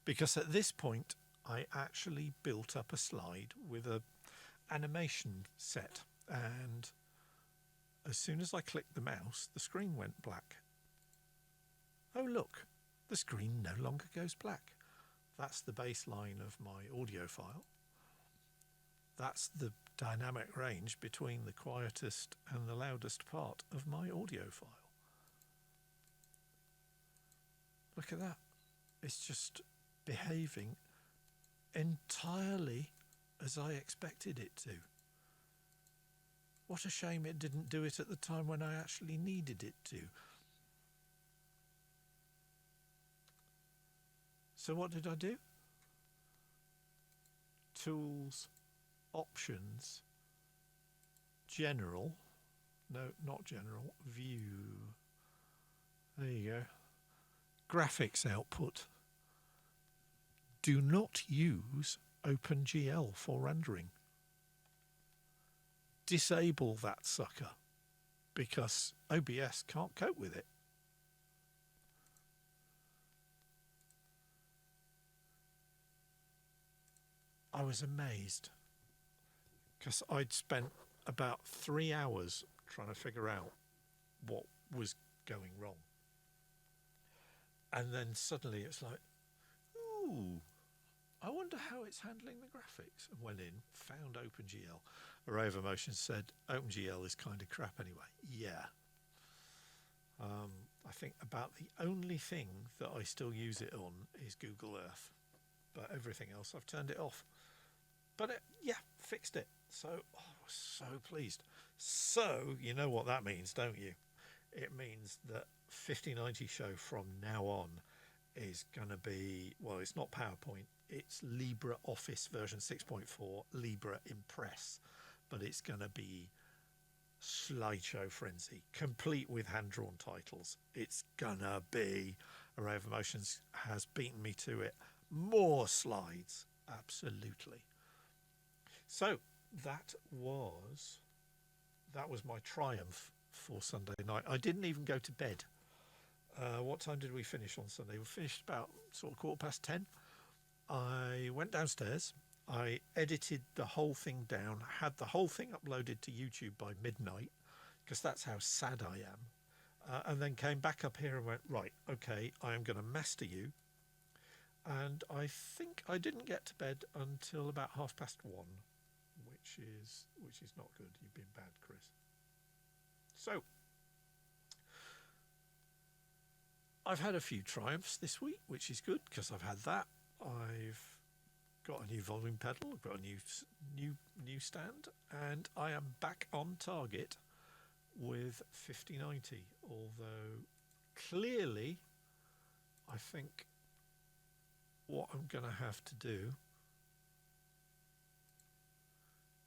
because at this point I actually built up a slide with a animation set, and as soon as I clicked the mouse the screen went black oh look, the screen no longer goes black. That's the baseline of my audio file. That's the dynamic range between the quietest and the loudest part of my audio file. Look at that. It's just behaving entirely as I expected it to. What a shame it didn't do it at the time when I actually needed it to. So what did I do? Tools, options, general, no, not general, view. There you go. Graphics output. Do not use OpenGL for rendering. Disable that sucker because OBS can't cope with it. I was amazed because I'd spent about 3 hours trying to figure out what was going wrong. And then suddenly it's like, ooh, I wonder how it's handling the graphics. And went in, found OpenGL. Array of Emotions said, OpenGL is kind of crap anyway. Yeah. I think about the only thing that I still use it on is Google Earth. But everything else, I've turned it off. But yeah, fixed it. So I was so pleased. So you know what that means, don't you? It means that 5090 show from now on is going to be, well, it's not PowerPoint, it's LibreOffice version 6.4, Libre Impress, but it's going to be slideshow frenzy, complete with hand-drawn titles. It's going to be, Array of Emotions has beaten me to it. More slides, absolutely. So that was my triumph for Sunday night. I didn't even go to bed. What time did we finish on Sunday? We finished about sort of 10:15. I went downstairs. I edited the whole thing down, had the whole thing uploaded to YouTube by midnight, because that's how sad I am. And then came back up here and went, right, okay, I am going to master you. And I think I didn't get to bed until about 1:30, which is not good. You've been bad, Chris. So I've had a few triumphs this week, which is good because I've had that. I've got a new volume pedal, I've got a new stand, and I am back on target with 5090. Although clearly, I think what I'm going to have to do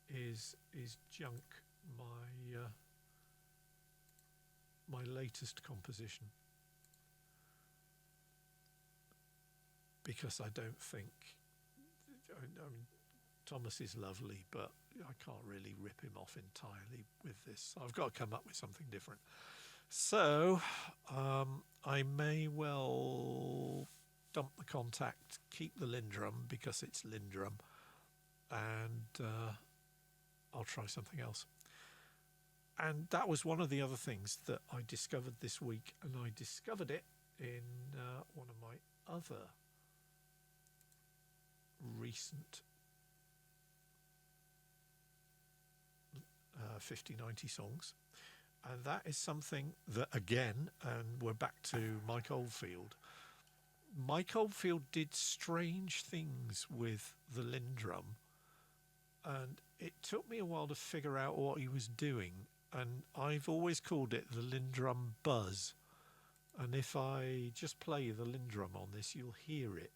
is junk my latest composition, because I don't think, I mean, Thomas is lovely, but I can't really rip him off entirely with this. I've got to come up with something different. So I may well dump the Contact, keep the Lindrum because it's Lindrum, and I'll try something else. And that was one of the other things that I discovered this week, and I discovered it in one of my other recent 5090 songs, and that is something that, again, and we're back to Mike Oldfield. Mike Oldfield did strange things with the Lindrum, and it took me a while to figure out what he was doing, and I've always called it the Lindrum buzz. And if I just play the Lindrum on this, you'll hear it.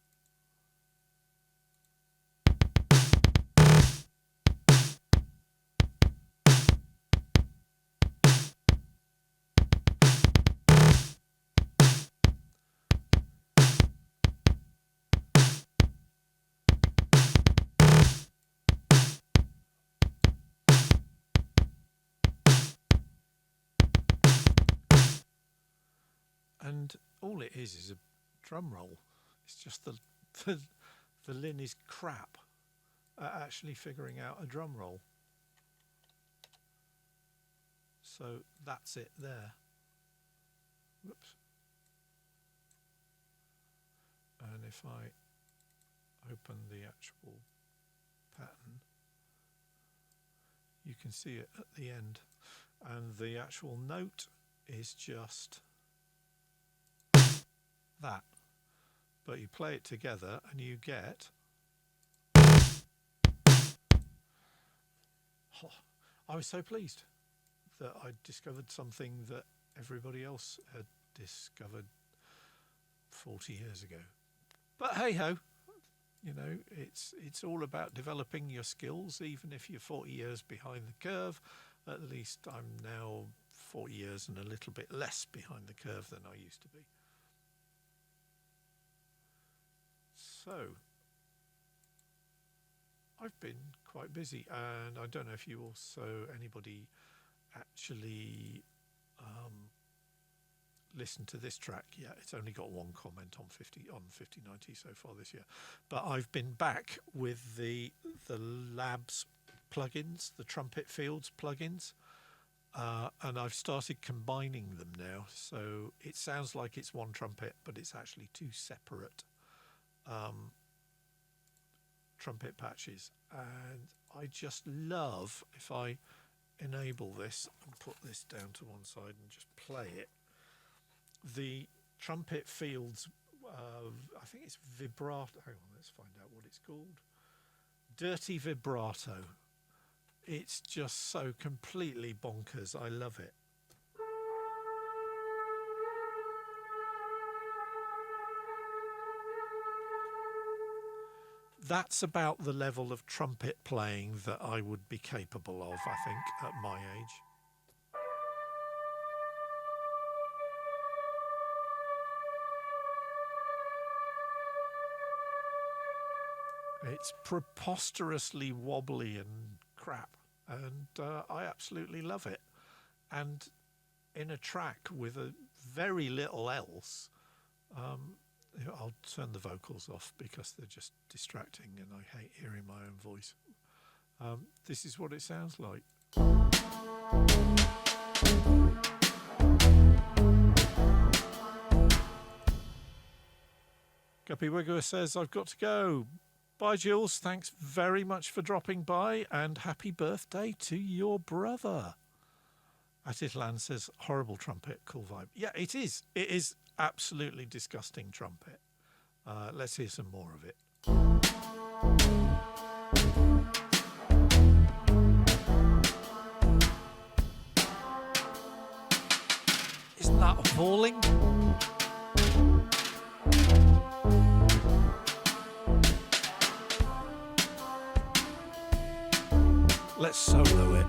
And all it is a drum roll. It's just the Lin is crap at actually figuring out a drum roll. So that's it there. Whoops. And if I open the actual pattern, you can see it at the end, and the actual note is just that, but you play it together and you get I was so pleased that I discovered something that everybody else had discovered 40 years ago. But hey ho, you know, it's all about developing your skills. Even if you're 40 years behind the curve, at least I'm now 40 years and a little bit less behind the curve than I used to be. So I've been quite busy, and I don't know if you also, anybody actually listened to this track. Yeah, it's only got one comment on 5090 so far this year, but I've been back with the Labs plugins, the Trumpet Fields plugins, and I've started combining them now, so it sounds like it's one trumpet, but it's actually two separate trumpet patches. And I just love, if I enable this and put this down to one side and just play it, the Trumpet Fields, I think it's vibrato. Hang on, let's find out what it's called. Dirty Vibrato. It's just so completely bonkers. I love it. That's about the level of trumpet playing that I would be capable of, I think, at my age. It's preposterously wobbly and crap, and I absolutely love it. And in a track with a very little else, I'll turn the vocals off because they're just distracting and I hate hearing my own voice. This is what it sounds like. Guppy Wigger says, I've got to go. Bye, Jules. Thanks very much for dropping by, and happy birthday to your brother. Atitlan says, horrible trumpet, cool vibe. Yeah, it is. It is absolutely disgusting trumpet. Let's hear some more of it. Isn't that appalling? Let's solo it.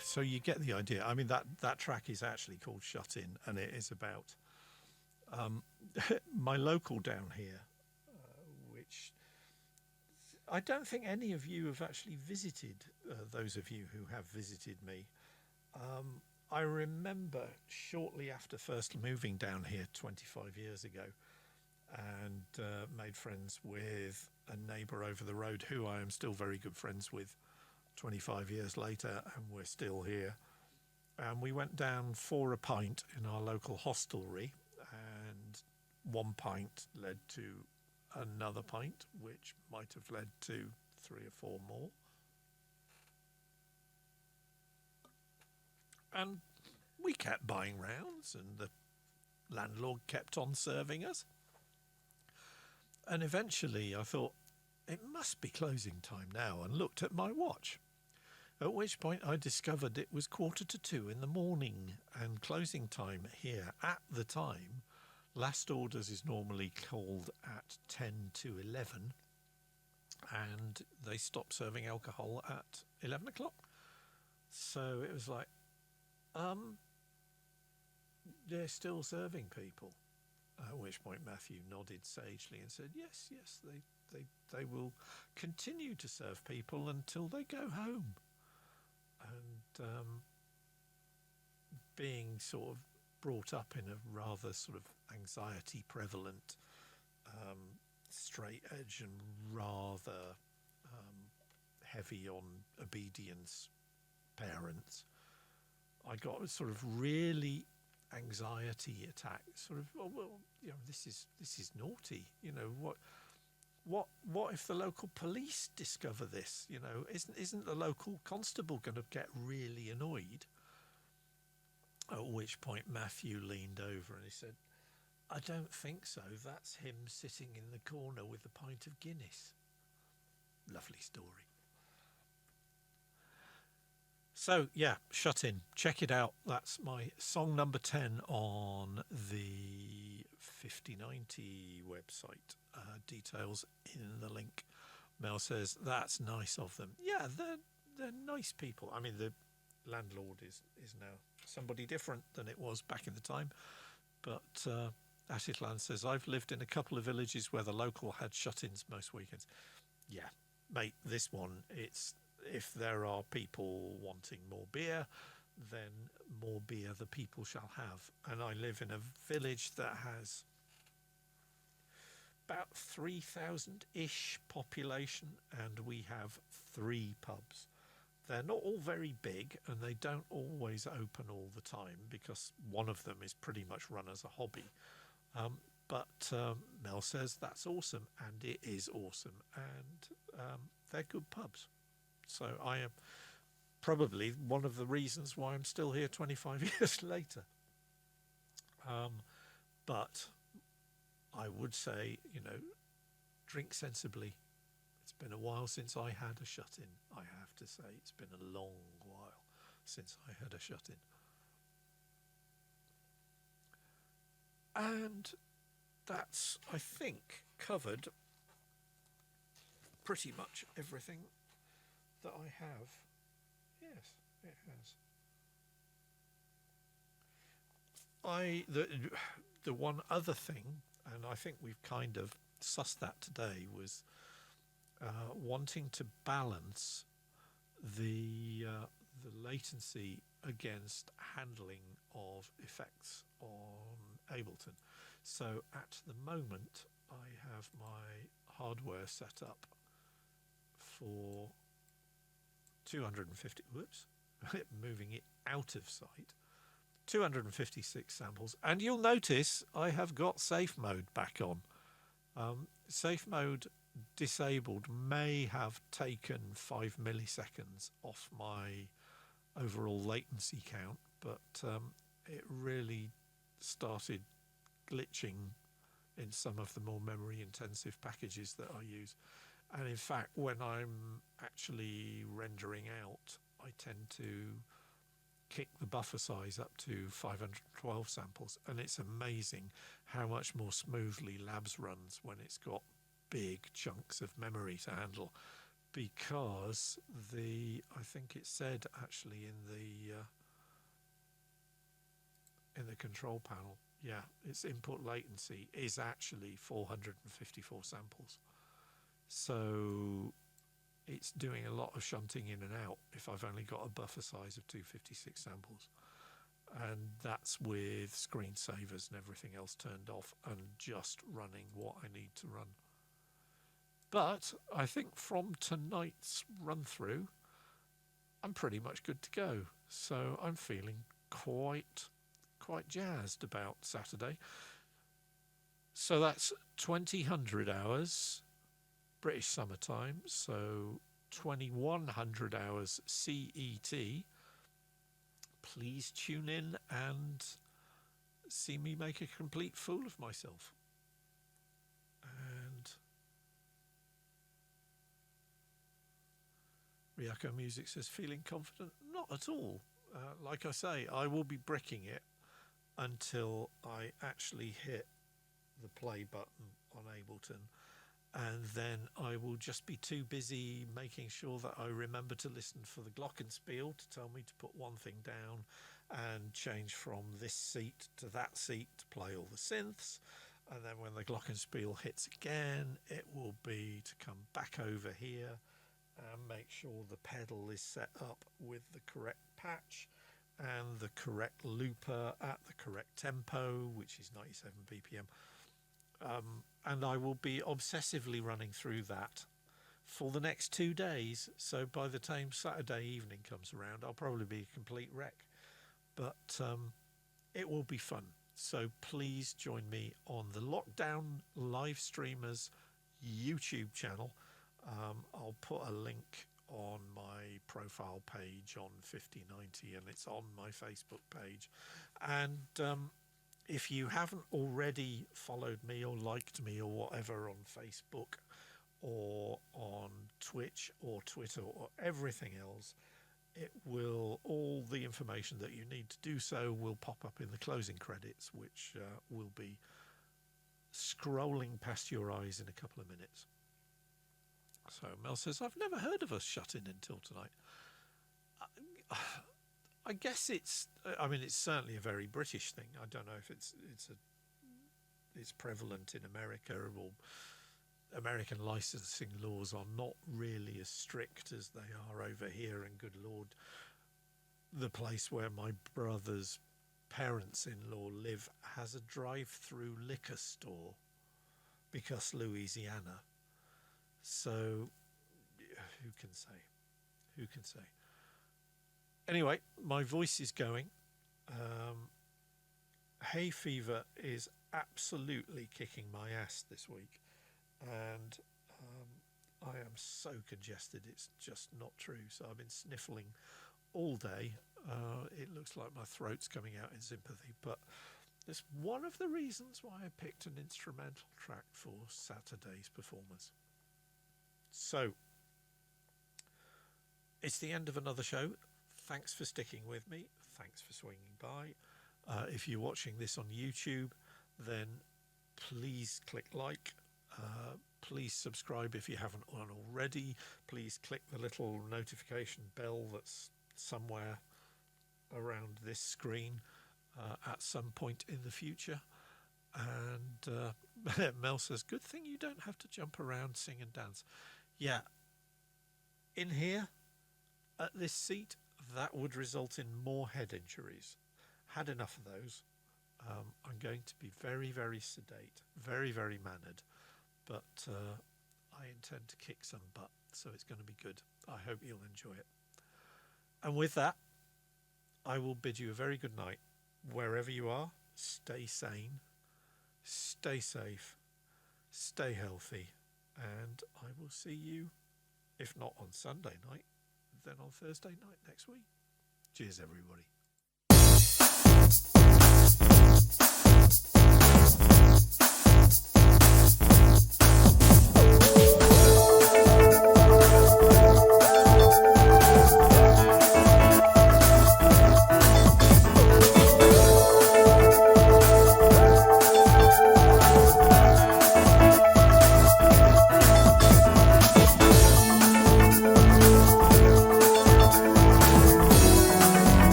So you get the idea. I mean, that track is actually called Shut In, and it is about my local down here, which I don't think any of you have actually visited, those of you who have visited me. I remember shortly after first moving down here 25 years ago, and made friends with a neighbour over the road who I am still very good friends with 25 years later, and we're still here. And we went down for a pint in our local hostelry, and one pint led to another pint, which might have led to 3 or 4 more. And we kept buying rounds, and the landlord kept on serving us. And eventually I thought, it must be closing time now, and looked at my watch. At which point I discovered it was 1:45 in the morning, and closing time here at the time, last orders is normally called at 10 to 11, and they stopped serving alcohol at 11 o'clock. So it was like, they're still serving people. At which point Matthew nodded sagely and said, yes, they will continue to serve people until they go home. And being sort of brought up in a rather sort of anxiety prevalent, straight edge and rather heavy on obedience parents, I got sort of really anxiety attack, sort of, oh, well, this is naughty, what if the local police discover this? Isn't the local constable going to get really annoyed? At which point Matthew leaned over and he said, I don't think so. That's him sitting in the corner with a pint of Guinness. Lovely story. So, yeah, Shut In. Check it out. That's my song number 10 on the 5090 website. Details in the link. Mel says, that's nice of them. Yeah, they're nice people. I mean, the landlord is now somebody different than it was back in the time. But Ashitland says, I've lived in a couple of villages where the local had shut-ins most weekends. Yeah, mate, this one, it's... If there are people wanting more beer, then more beer the people shall have. And I live in a village that has about 3,000-ish population, and we have 3 pubs. They're not all very big, and they don't always open all the time because one of them is pretty much run as a hobby. But Mel says that's awesome, and it is awesome, and they're good pubs. So I am probably one of the reasons why I'm still here 25 years later. But I would say, drink sensibly. It's been a while since I had a shut-in. I have to say, it's been a long while since I had a shut-in. And that's, I think, covered pretty much everything that I have. Yes, it has. The one other thing, and I think we've kind of sussed that today, was wanting to balance the latency against handling of effects on Ableton. So at the moment, I have my hardware set up for 250, moving it out of sight, 256 samples. And you'll notice I have got safe mode back on. Safe mode disabled may have taken 5 milliseconds off my overall latency count, but it really started glitching in some of the more memory intensive packages that I use. And in fact, when I'm actually rendering out, I tend to kick the buffer size up to 512 samples. And it's amazing how much more smoothly Labs runs when it's got big chunks of memory to handle. Because I think it said actually in the control panel, yeah, its input latency is actually 454 samples. So it's doing a lot of shunting in and out if I've only got a buffer size of 256 samples. And that's with screensavers and everything else turned off and just running what I need to run. But I think from tonight's run through, I'm pretty much good to go. So I'm feeling quite jazzed about Saturday. So that's 2000 hours British summertime, so 2100 hours CET. Please tune in and see me make a complete fool of myself. And Ryako Music says, feeling confident? Not at all. Like I say, I will be bricking it until I actually hit the play button on Ableton and then I will just be too busy making sure that I remember to listen for the glockenspiel to tell me to put one thing down and change from this seat to that seat to play all the synths. And then when the glockenspiel hits again, it will be to come back over here and make sure the pedal is set up with the correct patch and the correct looper at the correct tempo, which is 97 BPM. And I will be obsessively running through that for the next 2 days. So by the time Saturday evening comes around, I'll probably be a complete wreck. But it will be fun. So please join me on the Lockdown Live Streamers YouTube channel. I'll put a link on my profile page on 5090, and it's on my Facebook page. And if you haven't already followed me or liked me or whatever on Facebook or on Twitch or Twitter or everything else, it will, all the information that you need to do so will pop up in the closing credits, which will be scrolling past your eyes in a couple of minutes. So Mel says, I've never heard of us shut in until tonight. I guess it's certainly a very British thing. I don't know if it's prevalent in America, or American licensing laws are not really as strict as they are over here. And good Lord, the place where my brother's parents-in-law live has a drive-through liquor store because Louisiana. So who can say? Who can say? Anyway, my voice is going. Hay fever is absolutely kicking my ass this week, and I am so congested it's just not true. So I've been sniffling all day. It looks like my throat's coming out in sympathy, but it's one of the reasons why I picked an instrumental track for Saturday's performance. So it's the end of another show. Thanks for sticking with me. Thanks for swinging by. If you're watching this on YouTube, then please click like. Please subscribe if you haven't already. Please click the little notification bell that's somewhere around this screen at some point in the future. And Mel says, good thing you don't have to jump around, sing and dance. Yeah, in here, at this seat, that would result in more head injuries. Had enough of those. I'm going to be very, very sedate, very, very mannered, but I intend to kick some butt, so it's going to be good. I hope you'll enjoy it. And with that, I will bid you a very good night. Wherever you are, stay sane, stay safe, stay healthy, and I will see you, if not on Sunday night, then on Thursday night next week. Cheers, everybody.